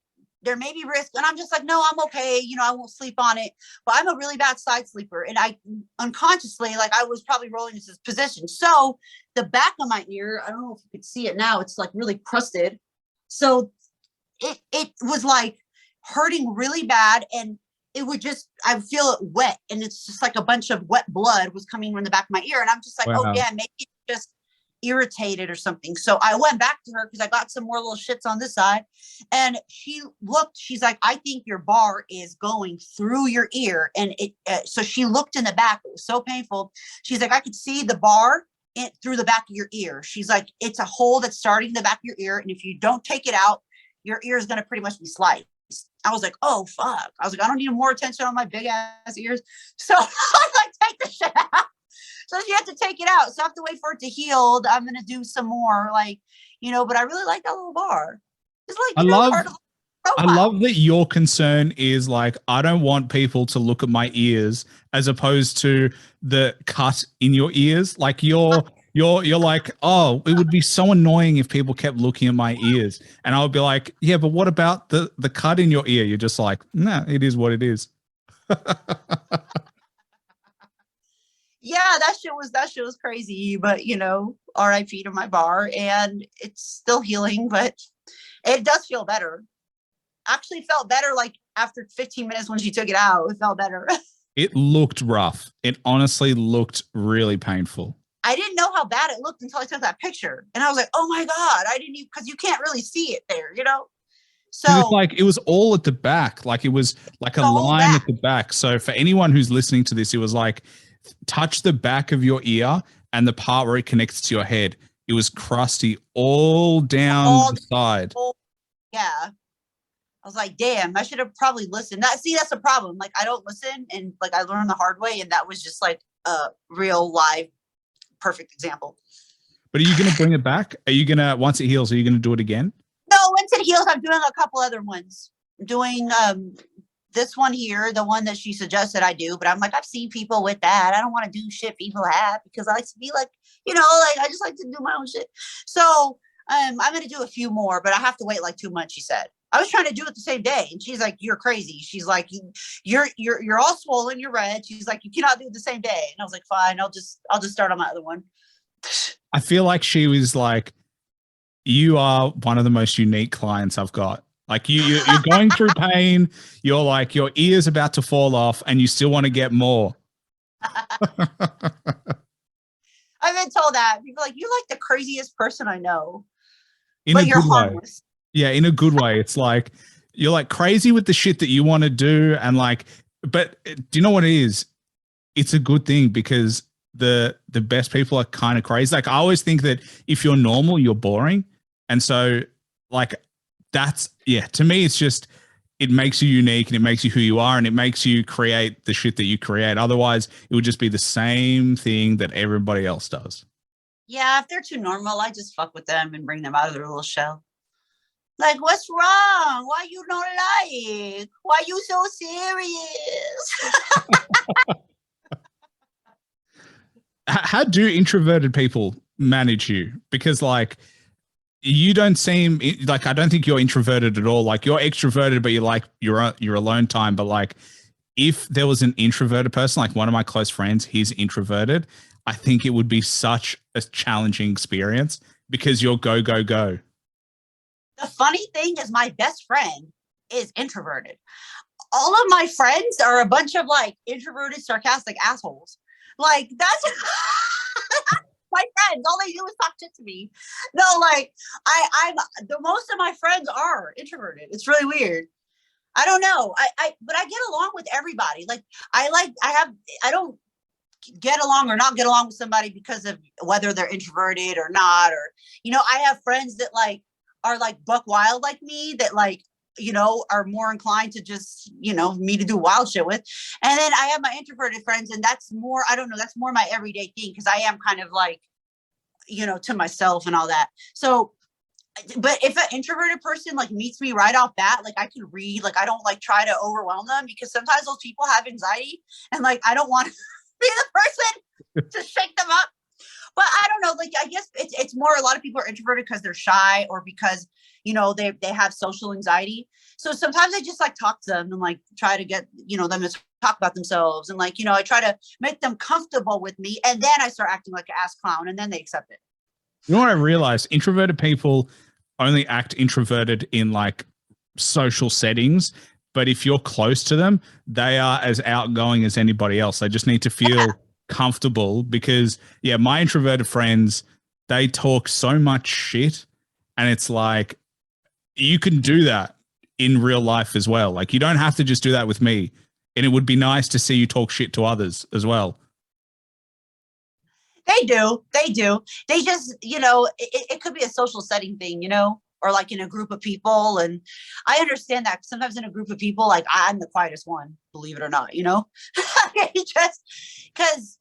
there may be risk. And I'm just like, no, I'm okay. I won't sleep on it, but I'm a really bad side sleeper. And I unconsciously, like I was probably rolling into this position. So the back of my ear, I don't know if you could see it now. It's like really crusted. So it was like hurting really bad. And it would I would feel it wet. And it's just like a bunch of wet blood was coming from the back of my ear. And I'm just like, wow. Oh yeah, maybe it's just irritated or something. So I went back to her because I got some more little shits on this side, and she's like, I think your bar is going through your ear. And so she looked in the back. It was so painful. She's like, I could see the bar through the back of your ear. She's like, it's a hole that's starting in the back of your ear, and if you don't take it out, your ear is going to pretty much be sliced. I was like, oh fuck. I was like, I don't need more attention on my big ass ears. So I was like, take the shit out. So she had to take it out. So I have to wait for it to heal. I'm going to do some more, but I really like that little bar. It's like, I love that your concern is like, I don't want people to look at my ears as opposed to the cut in your ears. Like you're like, oh, it would be so annoying if people kept looking at my ears. And I would be like, yeah, but what about the cut in your ear? You're just like, nah, it is what it is. Yeah, that shit was crazy, but RIP to my bar, and it's still healing, but it does feel better. Actually felt better like after 15 minutes when she took it out. It felt better. It looked rough. It honestly looked really painful. I didn't know how bad it looked until I took that picture. And I was like, oh my God, I didn't even, because you can't really see it there, you know? So it was like, it was all at the back. Like it was like a line at the back. So for anyone who's listening to this, it was like, touch the back of your ear and the part where it connects to your head. It was crusty all down the side. Yeah. I was like, damn, I should have probably listened. That's the problem. Like, I don't listen, and like I learned the hard way, and that was just like a real live perfect example. But are you going to bring it back? Are you going to, once it heals, are you going to do it again? No, once it heals, I'm doing a couple other ones. I'm doing this one here, the one that she suggested I do, but I'm like, I've seen people with that. I don't want to do shit people have, because I like to be like, you know, like I just like to do my own shit. So I'm going to do a few more, but I have to wait like 2 months, she said. I was trying to do it the same day, and she's like, you're crazy. She's like, you're all swollen, you're red. She's like, you cannot do it the same day. And I was like, fine, I'll just start on my other one. I feel like she was like, you are one of the most unique clients I've got. Like you're going through pain. You're like, your ear's about to fall off and you still want to get more. I've been told that. People are like, you're like the craziest person I know. In a good way. Yeah, in a good way. It's like, you're like crazy with the shit that you want to do. And like, but do you know what it is? It's a good thing, because the best people are kind of crazy. Like I always think that if you're normal, you're boring. And so like, that's, yeah, to me, it's just, it makes you unique and it makes you who you are and it makes you create the shit that you create. Otherwise, it would just be the same thing that everybody else does. Yeah, if they're too normal, I just fuck with them and bring them out of their little shell. Like, what's wrong? Why you don't like? Why you so serious? How do introverted people manage you? Because like, you don't seem like, I don't think you're introverted at all. Like you're extroverted, but you're like, you're alone time. But like, if there was an introverted person, like one of my close friends, he's introverted, I think it would be such a challenging experience because you're go, go, go. The funny thing is my best friend is introverted. All of my friends are a bunch of like introverted, sarcastic assholes. Like that's my friends. All they do is talk shit to me. No, like I'm the most of my friends are introverted. It's really weird. I don't know. But I get along with everybody. Like I don't get along or not get along with somebody because of whether they're introverted or not, or, you know, I have friends that like are like buck wild like me, that like, you know, are more inclined to just, you know, me to do wild shit with. And then I have my introverted friends, and that's more, I don't know, that's more my everyday thing, because I am kind of like, you know, to myself and all that. So, but if an introverted person like meets me right off bat, like I can read, like I don't like try to overwhelm them, because sometimes those people have anxiety and like I don't want to be the person to shake them up. But I don't know, like I guess it's more, a lot of people are introverted because they're shy, or because, you know, they have social anxiety. So sometimes I just like talk to them and like try to get, you know, them to talk about themselves, and like, you know, I try to make them comfortable with me, and then I start acting like an ass clown, and then they accept it. You know what I realized? Introverted people only act introverted in like social settings, but if you're close to them, they are as outgoing as anybody else. They just need to feel comfortable, because yeah, my introverted friends, they talk so much shit, and it's like, you can do that in real life as well. Like you don't have to just do that with me, and it would be nice to see you talk shit to others as well. They do. They just, you know, it could be a social setting thing, you know, or like in a group of people. And I understand that sometimes in a group of people, like I'm the quietest one, believe it or not, you know, just because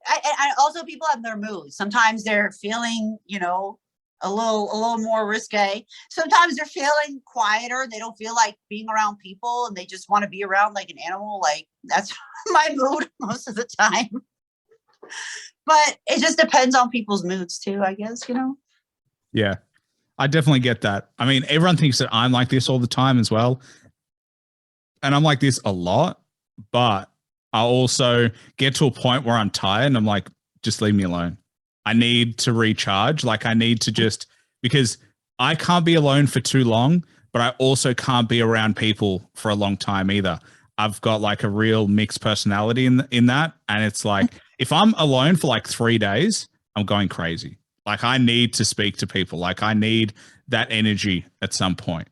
I also, people have their moods. Sometimes they're feeling, you know, a little more risque. Sometimes they're feeling quieter. They don't feel like being around people, and they just want to be around like an animal. Like that's my mood most of the time. But it just depends on people's moods too, I guess, you know? Yeah, I definitely get that. I mean, everyone thinks that I'm like this all the time as well. And I'm like this a lot, but I also get to a point where I'm tired and I'm like, just leave me alone. I need to recharge. Like I need to just, because I can't be alone for too long, but I also can't be around people for a long time either. I've got like a real mixed personality in that. And it's like, if I'm alone for like 3 days, I'm going crazy. Like I need to speak to people. Like I need that energy at some point.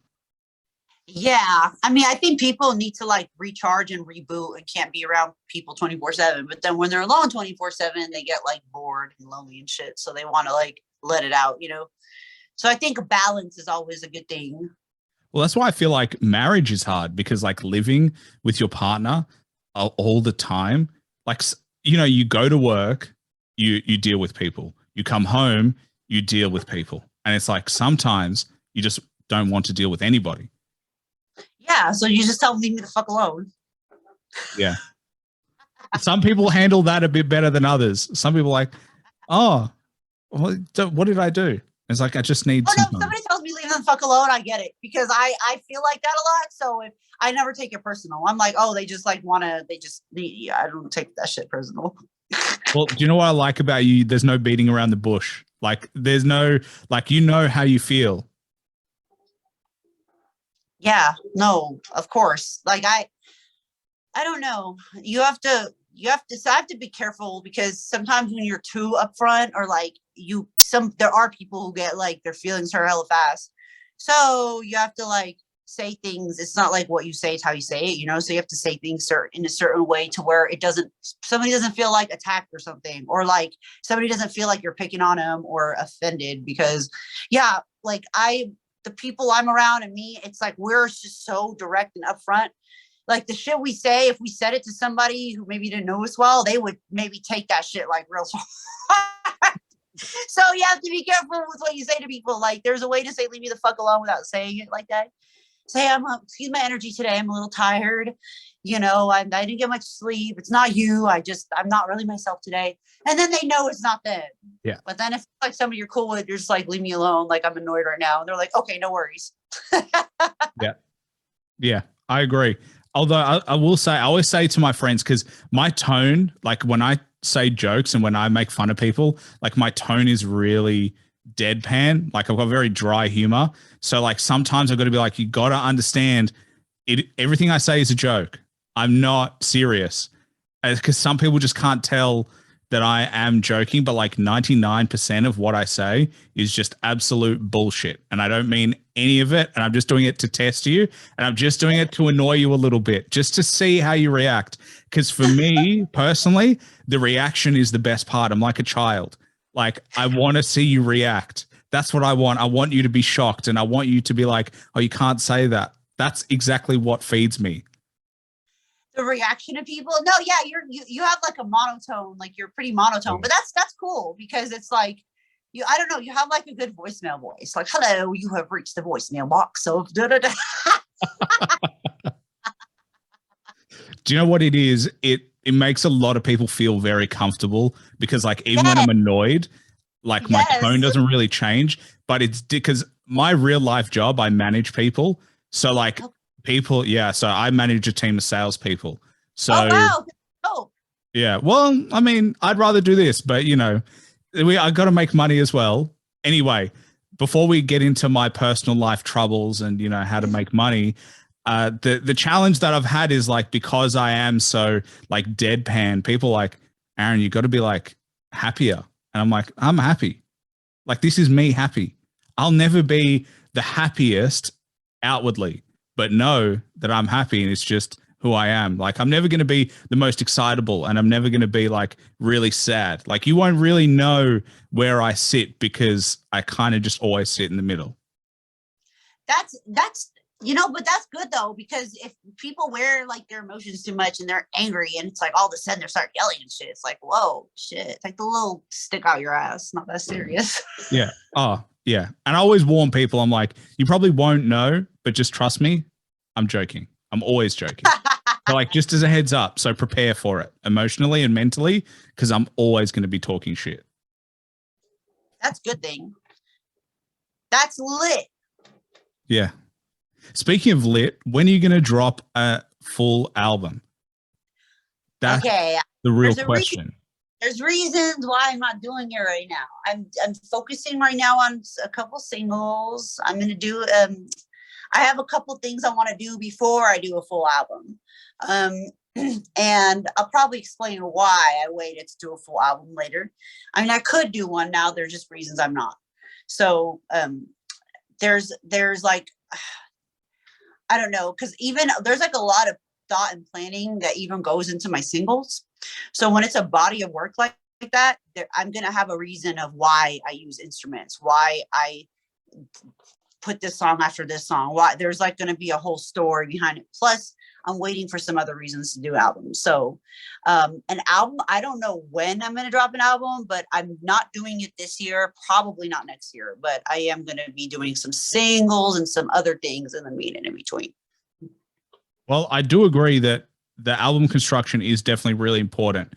Yeah, I mean, I think people need to like recharge and reboot and can't be around people 24/7. But then when they're alone 24/7, they get like bored and lonely and shit. So they want to like let it out, you know? So I think a balance is always a good thing. Well, that's why I feel like marriage is hard, because like living with your partner all the time, like, you know, you go to work, you deal with people, you come home, you deal with people. And it's like, sometimes you just don't want to deal with anybody. Yeah, so you just tell them, leave me the fuck alone. Yeah. Some people handle that a bit better than others. Some people are like, oh, what did I do? It's like, I just need some time. Somebody tells me leave them the fuck alone, I get it, because I feel like that a lot. So if I never take it personal, I'm like, oh, they just like want to, they just need, yeah, I don't take that shit personal. Well, do you know what I like about you? There's no beating around the bush. Like there's no, like, you know how you feel. Yeah, no, of course. Like I don't know. You have to so I have to be careful, because sometimes when you're too upfront, or like there are people who get like their feelings hurt hella fast. So you have to like say things. It's not like what you say, it's how you say it, you know? So you have to say things in a certain way to where somebody doesn't feel like attacked or something, or like somebody doesn't feel like you're picking on them or offended. Because yeah, like the people I'm around and me, it's like we're just so direct and upfront. Like the shit we say, if we said it to somebody who maybe didn't know us well, they would maybe take that shit like real hard. So you have to be careful with what you say to people. Like there's a way to say leave me the fuck alone without saying it like that. Say, excuse my energy today, I'm a little tired. You know, I didn't get much sleep. It's not you. I'm not really myself today. And then they know it's not them. Yeah. But then if it's like somebody you're cool with, you're just like, leave me alone. Like I'm annoyed right now. And they're like, okay, no worries. Yeah. Yeah, I agree. Although I will say, I always say to my friends, because my tone, like when I say jokes and when I make fun of people, like my tone is really deadpan. Like I've got very dry humor. So like sometimes I've got to be like, you got to understand it. Everything I say is a joke. I'm not serious, because some people just can't tell that I am joking, but like 99% of what I say is just absolute bullshit. And I don't mean any of it. And I'm just doing it to test you. And I'm just doing it to annoy you a little bit, just to see how you react. Because for me personally, the reaction is the best part. I'm like a child. Like I want to see you react. That's what I want. I want you to be shocked. And I want you to be like, oh, you can't say that. That's exactly what feeds me. The reaction of people. No, yeah, you have like a monotone, like you're pretty monotone, but that's cool, because it's like I don't know, you have like a good voicemail voice. Like, hello, you have reached the voicemail box of da da da. Do you know what it is? It makes a lot of people feel very comfortable, because like even when I'm annoyed, like my tone doesn't really change, but it's because my real life job, I manage people. So like people, yeah. So I manage a team of salespeople. So yeah. Well, I mean, I'd rather do this, but you know, I got to make money as well. Anyway, before we get into my personal life troubles and you know how to make money, the challenge that I've had is like, because I am so like deadpan, people like, Aaron, you got to be like happier, and I'm like, I'm happy. Like this is me happy. I'll never be the happiest outwardly, but know that I'm happy, and it's just who I am. Like I'm never going to be the most excitable, and I'm never going to be like really sad. Like you won't really know where I sit, because I kind of just always sit in the middle. That's you know, but that's good though, because if people wear like their emotions too much and they're angry and it's like all of a sudden they start yelling and shit, it's like, whoa, shit, like the little stick out your ass, not that serious. Yeah. Oh, yeah. And I always warn people, I'm like, you probably won't know, but just trust me. I'm joking. I'm always joking. So like just as a heads up. So prepare for it emotionally and mentally, because I'm always going to be talking shit. That's a good thing. That's lit. Yeah. Speaking of lit, when are you going to drop a full album? That's the real question. There's reasons why I'm not doing it right now. I'm focusing right now on a couple singles. I'm going to do I have a couple things I want to do before I do a full album. And I'll probably explain why I waited to do a full album later. I mean, I could do one now. There's just reasons I'm not. So there's like, I don't know, because even there's like a lot of thought and planning that even goes into my singles. So when it's a body of work like that, I'm going to have a reason of why I use instruments, why I put this song after this song, why there's like going to be a whole story behind it. Plus I'm waiting for some other reasons to do albums. So an album, I don't know when I'm going to drop an album, but I'm not doing it this year, probably not next year, but I am going to be doing some singles and some other things in the mean and in between. Well, I do agree that the album construction is definitely really important.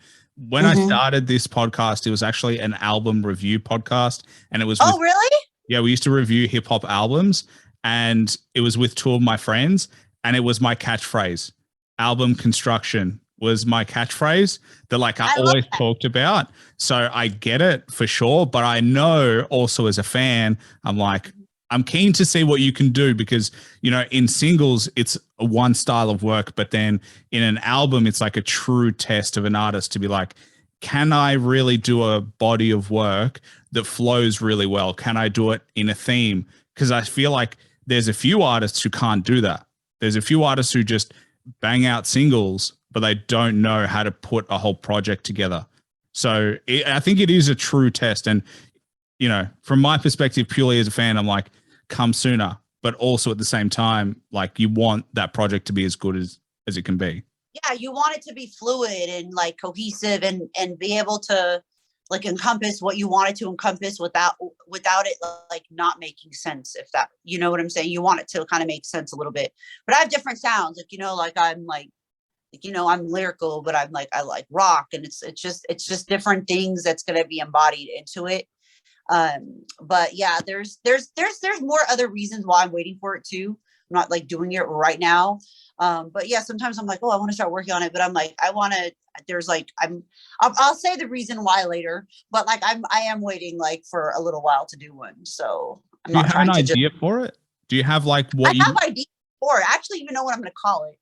When I started this podcast, it was actually an album review podcast, and it was oh, really? Yeah, we used to review hip hop albums, and it was with two of my friends, and it was my catchphrase. Album construction was my catchphrase that like I always talked about. So I get it for sure, but I know also as a fan, I'm like, I'm keen to see what you can do because, you know, in singles, it's a one style of work, but then in an album, it's like a true test of an artist to be like, can I really do a body of work that flows really well? Can I do it in a theme? Because I feel like there's a few artists who can't do that. There's a few artists who just bang out singles, but they don't know how to put a whole project together. So I think it is a true test. And, you know, from my perspective, purely as a fan, I'm like, come sooner, but also at the same time, like you want that project to be as good as it can be. Yeah, you want it to be fluid and like cohesive and be able to like encompass what you want it to encompass without it like not making sense, if that, you know what I'm saying? You want it to kind of make sense a little bit. But I have different sounds, like, you know, like I'm like, you know, I'm lyrical, but I'm like, I like rock, and it's just different things that's going to be embodied into it. But yeah, there's more other reasons why I'm waiting for it too. I'm not like doing it right now. But yeah, sometimes I'm like, oh, I want to start working on it, but I'm like, I'll say the reason why later, but like I am waiting like for a little while to do one. So I'm not trying to. Do you have an idea for it? Do you have like what I have idea for it? I actually even know what I'm going to call it.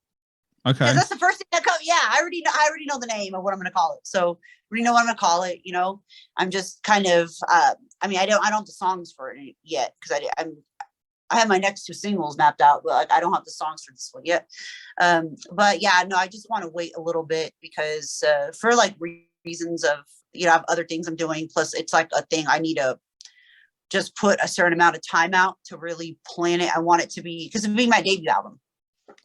Okay. Because that's the first thing that comes. Yeah, I already know the name of what I'm going to call it. So I already know what I'm going to call it. You know, I'm just kind of. I mean, I don't have the songs for it yet because I have my next two singles mapped out, but like I don't have the songs for this one yet. But yeah, no, I just want to wait a little bit because for like reasons of, you know, I have other things I'm doing. Plus, it's like a thing I need to just put a certain amount of time out to really plan it. I want it to be, because it'll be my debut album,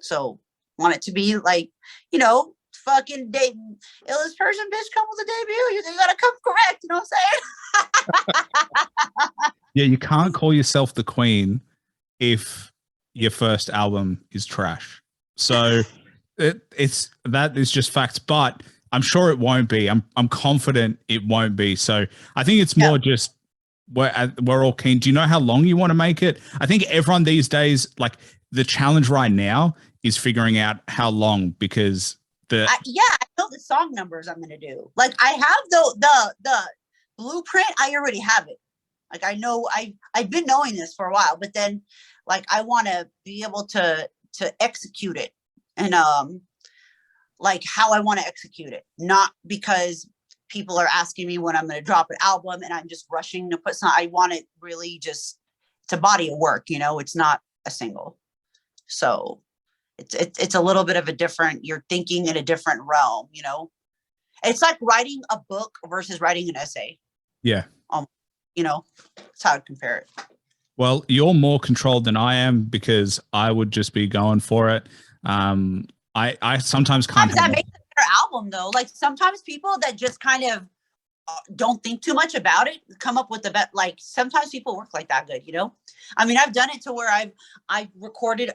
so I want it to be like, you know, fucking Illest Persian bitch come with a debut. You gotta come correct. You know what I'm saying? Yeah, you can't call yourself the queen if your first album is trash. So it's that is just facts, but I'm sure it won't be. I'm confident it won't be. So I think it's more just we're all keen. Do you know how long you want to make it? I think everyone these days, like the challenge right now is figuring out how long, because I know the song numbers I'm going to do. Like I have the blueprint. I already have it. Like I know I've been knowing this for a while, but then like I want to be able to execute it, and like how I want to execute it, not because people are asking me when I'm going to drop an album and I'm just rushing to put some. I want it really just, it's a body of work, you know. It's not a single, so it's a little bit of a different. You're thinking in a different realm, you know. It's like writing a book versus writing an essay. Yeah. You know, that's how I'd compare it. Well, you're more controlled than I am because I would just be going for it. I sometimes can't. Sometimes that makes a better album though. Like sometimes people that just kind of don't think too much about it come up with the best. Like sometimes people work like that good, you know. I mean, I've done it to where I recorded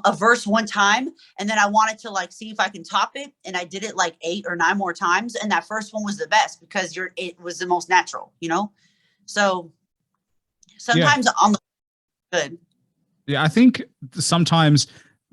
a verse one time and then I wanted to like see if I can top it, and I did it like 8 or 9 more times, and that first one was the best because it was the most natural, you know. So sometimes on the good. Yeah, I think sometimes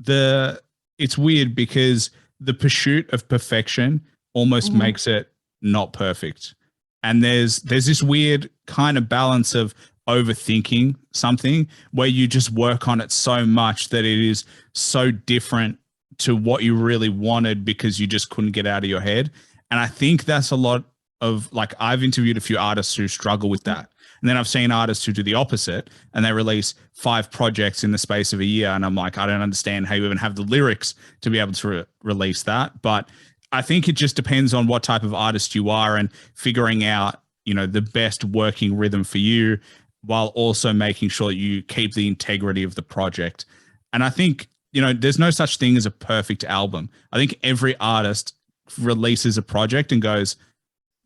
it's weird because the pursuit of perfection almost makes it not perfect. And there's this weird kind of balance of overthinking something where you just work on it so much that it is so different to what you really wanted because you just couldn't get out of your head. And I think that's a lot of, like, I've interviewed a few artists who struggle with that. And then I've seen artists who do the opposite and they release 5 projects in the space of a year. And I'm like, I don't understand how you even have the lyrics to be able to release that. But I think it just depends on what type of artist you are and figuring out, you know, the best working rhythm for you while also making sure you keep the integrity of the project. And I think, you know, there's no such thing as a perfect album. I think every artist releases a project and goes,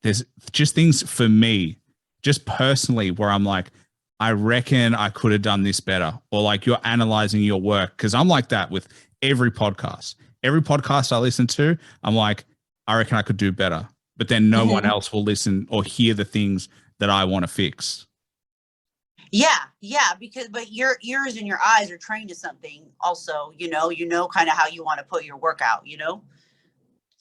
there's just things for me, just personally, where I'm like, I reckon I could have done this better. Or like you're analyzing your work. Cause I'm like that with every podcast. Every podcast I listen to, I'm like, I reckon I could do better. But then no one else will listen or hear the things that I want to fix. Yeah, because but your ears and your eyes are trained to something also, you know kind of how you want to put your work out, you know.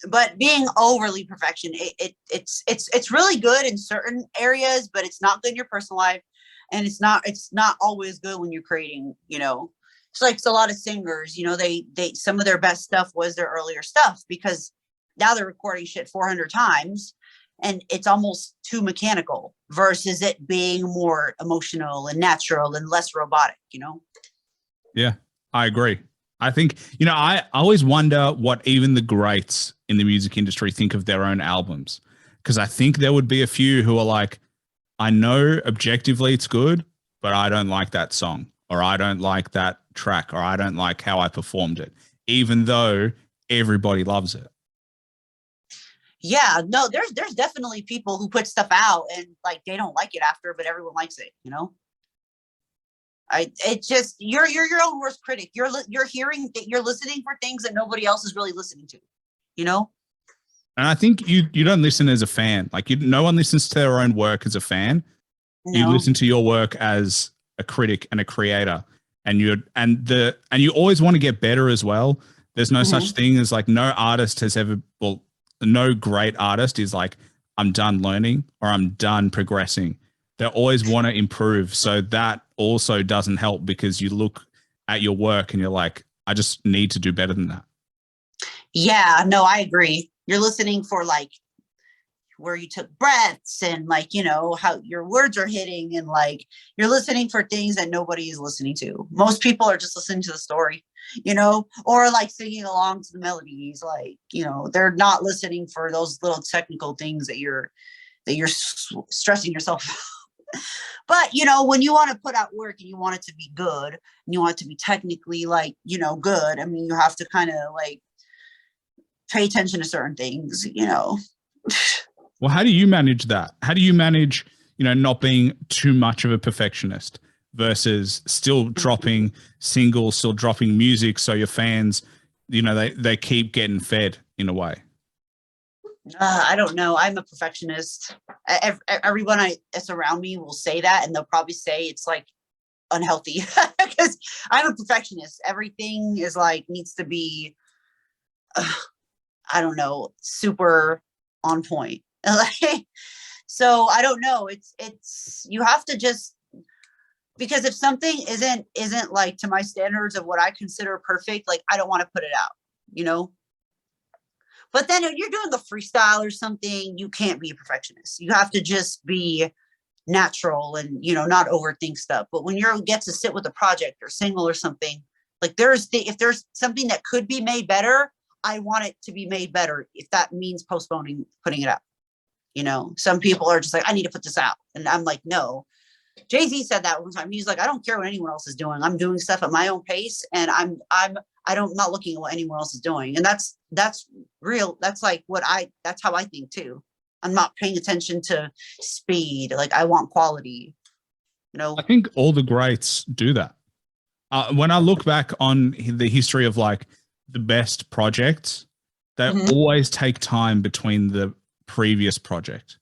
But being overly perfection, it's really good in certain areas, but it's not good in your personal life, and it's not always good when you're creating, you know. It's like a lot of singers, you know, they some of their best stuff was their earlier stuff because now they're recording shit 400 times and it's almost too mechanical versus it being more emotional and natural and less robotic, you know. Yeah, I agree. I think, you know, I always wonder what even the greats in the music industry think of their own albums. Because I think there would be a few who are like, I know objectively it's good, but I don't like that song, or I don't like that track, or I don't like how I performed it, even though everybody loves it. Yeah, no, there's definitely people who put stuff out and like they don't like it after, but everyone likes it, you know. It just you're your own worst critic. You're listening for things that nobody else is really listening to, you know. And I think you don't listen as a fan. Like no one listens to their own work as a fan. No. You listen to your work as a critic and a creator, and you always want to get better as well. There's no such thing as like no artist has ever, well, no great artist is like, I'm done learning or I'm done progressing. They always want to improve. So that also doesn't help because you look at your work and you're like, I just need to do better than that. Yeah, no, I agree. You're listening for like where you took breaths and like, you know, how your words are hitting, and like you're listening for things that nobody is listening to. Most people are just listening to the story, you know, or like singing along to the melodies. Like, you know, they're not listening for those little technical things that you're stressing yourself out. But, you know, when you want to put out work and you want it to be good and you want it to be technically like, you know, good, I mean, you have to kind of like pay attention to certain things, you know. Well, how do you manage that? How do you manage, you know, not being too much of a perfectionist versus still dropping singles, still dropping music so your fans, you know, they keep getting fed in a way? I don't know. I'm a perfectionist. Everyone that's around me will say that, and they'll probably say it's like unhealthy because I'm a perfectionist. Everything is like needs to be, I don't know, super on point. So I don't know. It's you have to just, because if something isn't like to my standards of what I consider perfect, like I don't want to put it out, you know. But then if you're doing a freestyle or something, you can't be a perfectionist. You have to just be natural and, you know, not overthink stuff. But when you get to sit with a project or single or something, like if there's something that could be made better, I want it to be made better. If that means postponing putting it out, you know, some people are just like, I need to put this out. And I'm like, no. Jay-Z said that one time. He's like, I don't care what anyone else is doing. I'm doing stuff at my own pace, and I'm not looking at what anyone else is doing. And that's real. That's like that's how I think too. I'm not paying attention to speed. Like I want quality, you know. I think all the greats do that. When I look back on the history of like the best projects, they always take time between the previous project.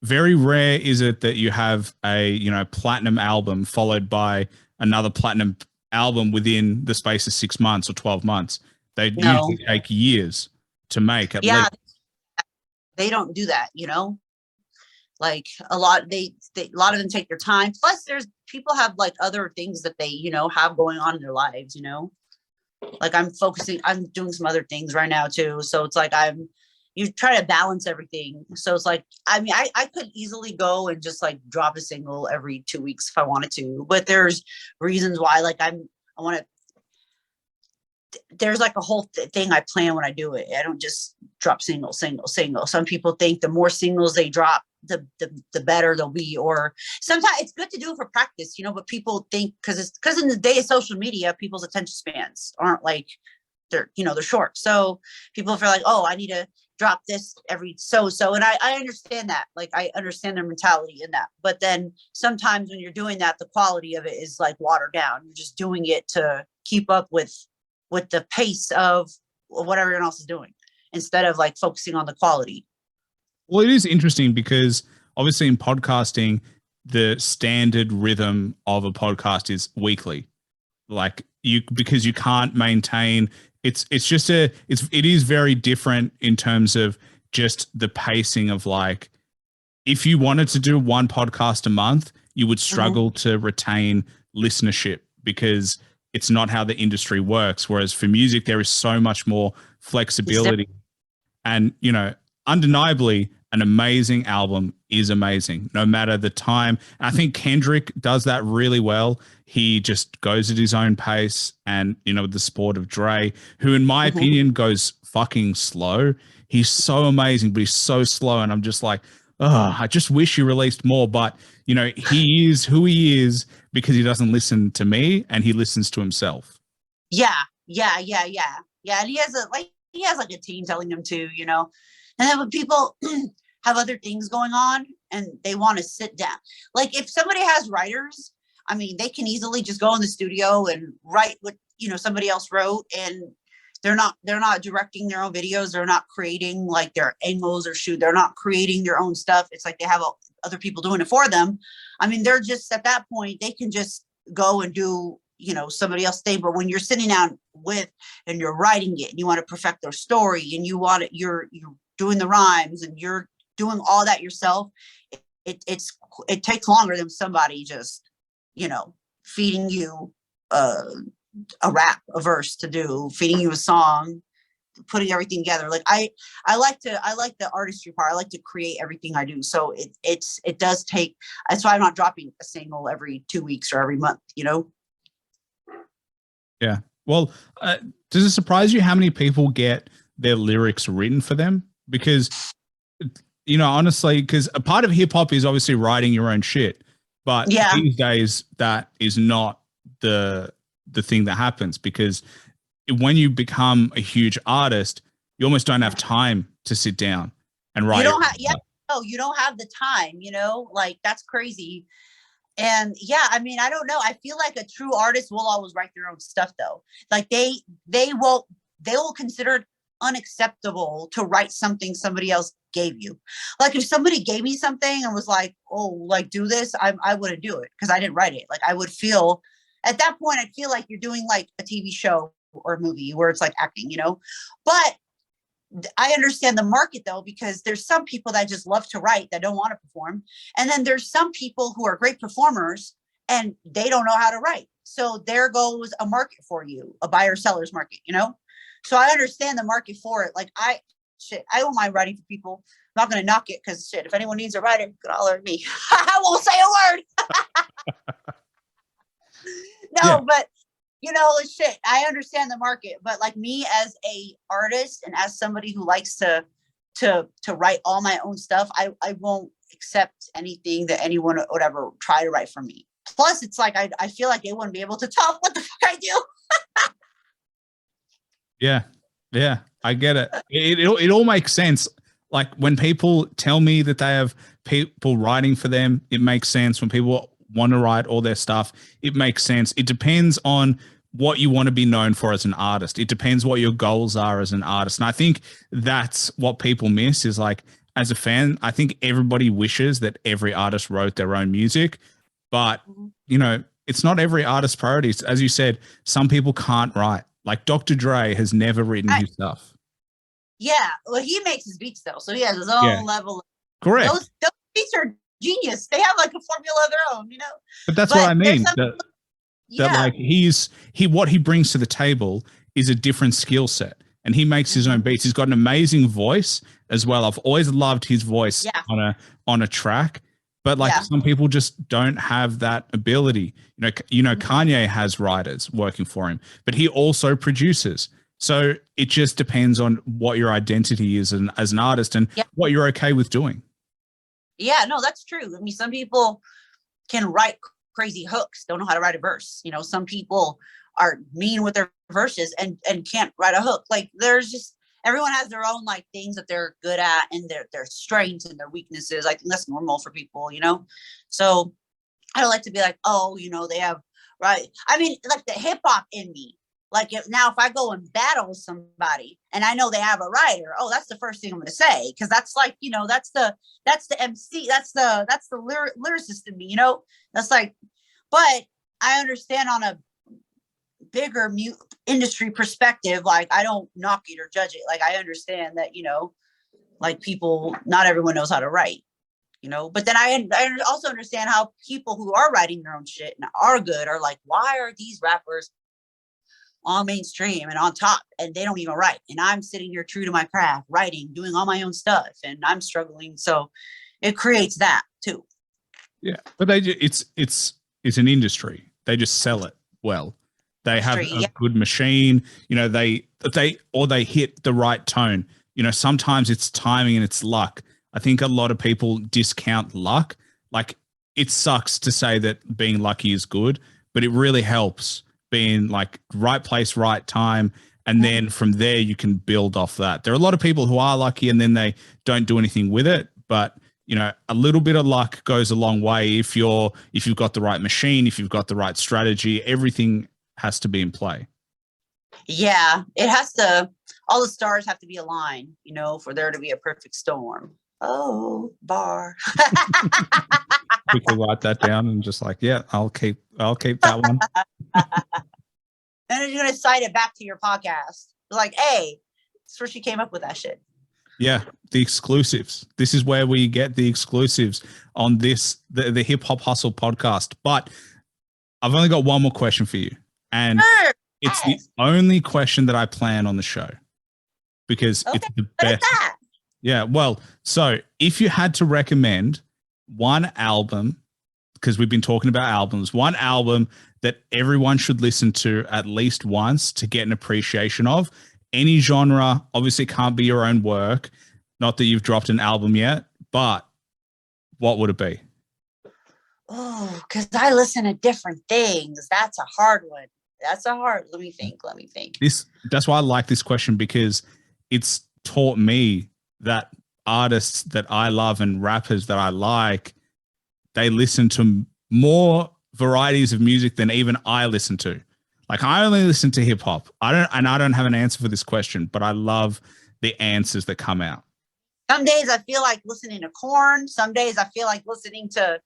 Very rare is it that you have a, you know, platinum album followed by another platinum album within the space of 6 months or 12 months. They usually take years to make at least. They don't do that, you know. Like a lot of them take their time. Plus there's people have like other things that they, you know, have going on in their lives, you know. Like I'm doing some other things right now too. So it's like you try to balance everything. So it's like, I mean, I could easily go and just like drop a single every 2 weeks if I wanted to, but there's reasons why, like I want to, there's like a whole thing I plan when I do it. I don't just drop single. Some people think the more singles they drop, the better they'll be. Or sometimes it's good to do it for practice, but people think because in the day of social media, people's attention spans aren't like they're short. So people feel like, oh, I need to drop this every so. And I understand that. Like I understand their mentality in that. But then sometimes when you're doing that, the quality of it is like watered down. You're just doing it to keep up with the pace of what everyone else is doing instead of like focusing on the quality. Well, it is interesting because obviously in podcasting, the standard rhythm of a podcast is weekly. Like because you can't maintain, it is very different in terms of just the pacing of like, if you wanted to do one podcast a month, you would struggle to retain listenership because it's not how the industry works. Whereas for music, there is so much more flexibility. And, undeniably, an amazing album is amazing, no matter the time. And I think Kendrick does that really well. He just goes at his own pace and, with the support of Dre, who in my opinion goes fucking slow. He's so amazing, but he's so slow. And I'm just like, oh, I just wish he released more. But, he is who he is because he doesn't listen to me and he listens to himself. Yeah. And he has a team telling him to, And then when people have other things going on and they want to sit down, like if somebody has writers, I mean, they can easily just go in the studio and write what, somebody else wrote, and they're not directing their own videos. They're not creating like their angles or shoot. They're not creating their own stuff. It's like they have other people doing it for them. I mean, they're just at that point, they can just go and do, somebody else's thing. But when you're sitting down with and you're writing it and you want to perfect their story and you want it, you're doing the rhymes and you're doing all that yourself, it takes longer than somebody just, feeding you a rap, a verse to do, feeding you a song, putting everything together. Like I like the artistry part. I like to create everything I do. So it does take, that's why I'm not dropping a single every 2 weeks or every month, Yeah. Well, does it surprise you how many people get their lyrics written for them? Because, honestly, because a part of hip hop is obviously writing your own shit, but these days that is not the thing that happens, because when you become a huge artist, you almost don't have time to sit down and write. You don't have the time, like that's crazy. And I mean, I don't know. I feel like a true artist will always write their own stuff though. Like they will consider it unacceptable to write something somebody else gave you. Like if somebody gave me something and was like, oh, like do this, I wouldn't do it because I didn't write it. Like I would feel at that point, I'd feel like you're doing like a TV show or a movie where it's like acting, but I understand the market though, because there's some people that just love to write that don't want to perform. And then there's some people who are great performers and they don't know how to write. So there goes a market for you, a buyer seller's market, So I understand the market for it. Like I don't mind writing for people. I'm not going to knock it because if anyone needs a writer, you can holler at me. I won't say a word. But I understand the market, but like me as a artist and as somebody who likes to write all my own stuff, I won't accept anything that anyone would ever try to write for me. Plus it's like, I feel like they wouldn't be able to tell what the fuck I do. Yeah. I get it. It all makes sense. Like when people tell me that they have people writing for them, it makes sense. When people want to write all their stuff, it makes sense. It depends on what you want to be known for as an artist. It depends what your goals are as an artist. And I think that's what people miss is like, as a fan, I think everybody wishes that every artist wrote their own music, but it's not every artist's priorities. As you said, some people can't write. Like Dr. Dre has never written his stuff. Yeah. Well, he makes his beats though. So he has his own level. Correct. Those beats are genius. They have like a formula of their own, But that's what I mean. That like what he brings to the table is a different skill set, and he makes his own beats. He's got an amazing voice as well. I've always loved his voice on a track, but like some people just don't have that ability. Kanye has writers working for him, but he also produces. So it just depends on what your identity is as an artist and what you're okay with doing. Yeah, no, that's true. I mean, some people can write crazy hooks, don't know how to write a verse. Some people are mean with their verses and can't write a hook. Like there's just, everyone has their own like things that they're good at and their strengths and their weaknesses. I think that's normal for people, So I don't like to be like, oh, they have, right. I mean, like the hip hop in me. Like if I go and battle with somebody and I know they have a writer, oh, that's the first thing I'm going to say. Cause that's like, that's the MC, that's the lyricist in me, that's like, but I understand on a bigger industry perspective, like I don't knock it or judge it. Like I understand that, like people, not everyone knows how to write, but then I also understand how people who are writing their own shit and are good are like, why are these rappers on mainstream and on top and they don't even write, and I'm sitting here true to my craft, writing, doing all my own stuff, and I'm struggling. So it creates that too. Yeah, but it's an industry. They just sell it well. They have a good machine, they hit the right tone. Sometimes it's timing and it's luck. I think a lot of people discount luck. Like it sucks to say that being lucky is good, but it really helps being like right place, right time. And then from there, you can build off that. There are a lot of people who are lucky and then they don't do anything with it. But, a little bit of luck goes a long way. If you've got the right machine, if you've got the right strategy, everything has to be in play. Yeah, it has to, all the stars have to be aligned, for there to be a perfect storm. Oh, bar. Quickly write that down and just like, yeah, I'll keep that one. And you're going to cite it back to your podcast. Like, hey, that's where she came up with that shit. Yeah, the exclusives. This is where we get the exclusives on the Hip Hop Hustle podcast. But I've only got one more question for you. And it's the only question that I plan on the show because it's the best. Yeah, well, so if you had to recommend one album, because we've been talking about albums, one album that everyone should listen to at least once to get an appreciation of, any genre, obviously can't be your own work, not that you've dropped an album yet, but what would it be? Oh, because I listen to different things. That's a hard one. Let me think. That's why I like this question, because it's taught me that artists that I love and rappers that I like, they listen to more varieties of music than even I listen to. Like I only listen to hip hop. I don't have an answer for this question, but I love the answers that come out. Some days I feel like listening to Korn. Some days I feel like listening to,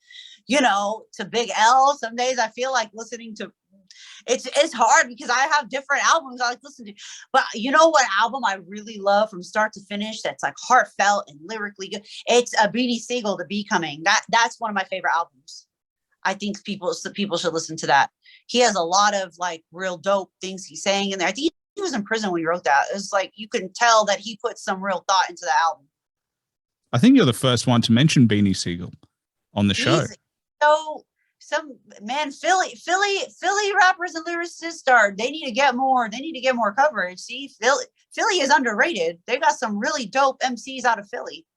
to Big L. Some days I feel like listening to, it's hard because I have different albums I like to listen to. But you know what album I really love from start to finish that's like heartfelt and lyrically good? It's a Beanie Siegel, The Becoming. That's one of my favorite albums. I think people should listen to that. He has a lot of like real dope things he's saying in there. I think he was in prison when he wrote that. It was like you can tell that he put some real thought into the album. I think you're the first one to mention Beanie Siegel on the show. So Philly rappers and lyricists they need to get more coverage. See, Philly is underrated. They got some really dope MCs out of Philly.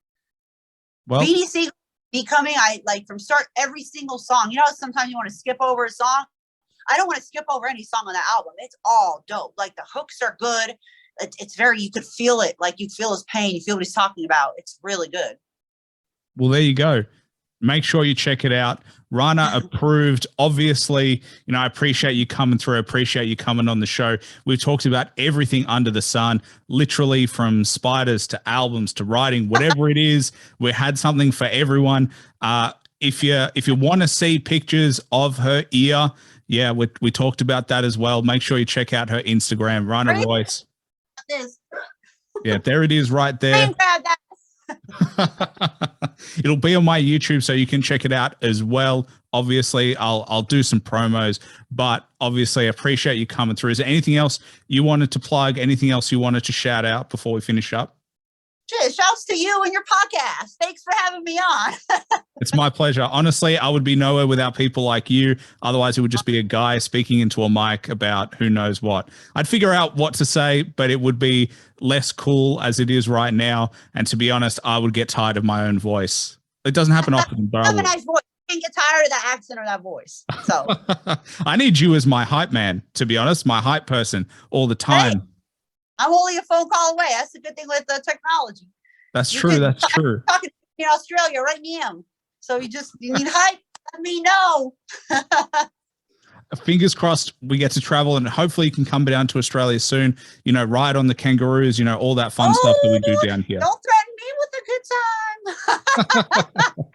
Well, Beanie Siegel, Becoming, I like from start every single song. Sometimes you want to skip over a song. I don't want to skip over any song on that album. It's all dope. Like the hooks are good. It's very, you could feel it. Like you feel his pain. You feel what he's talking about. It's really good. Well, there you go. Make sure you check it out. Ranna approved. Obviously, I appreciate you coming through. I appreciate you coming on the show. We've talked about everything under the sun, literally from spiders to albums to writing, whatever it is. We had something for everyone. If you want to see pictures of her ear, yeah, we talked about that as well. Make sure you check out her Instagram, Ranna Royce. Yeah, there it is right there. It'll be on my YouTube, so you can check it out as well. Obviously, I'll do some promos, but obviously I appreciate you coming through. Is there anything else you wanted to plug? Anything else you wanted to shout out before we finish up? Shouts to you and your podcast. Thanks for having me on. It's my pleasure. Honestly, I would be nowhere without people like you. Otherwise, it would just be a guy speaking into a mic about who knows what. I'd figure out what to say, but it would be less cool as it is right now. And to be honest, I would get tired of my own voice. It doesn't happen often, but I have a would. nice voice. You can't get tired of that accent or that voice. So I need you as my hype man, to be honest, my hype person all the time. Hey, I'm only a phone call away. That's the good thing with the technology. That's true. That's true. Talking in Australia, write me in. So you need hype. Let me know. Fingers crossed we get to travel, and hopefully you can come down to Australia soon, ride on the kangaroos, all that fun stuff that we do down here. Don't threaten me with a good time.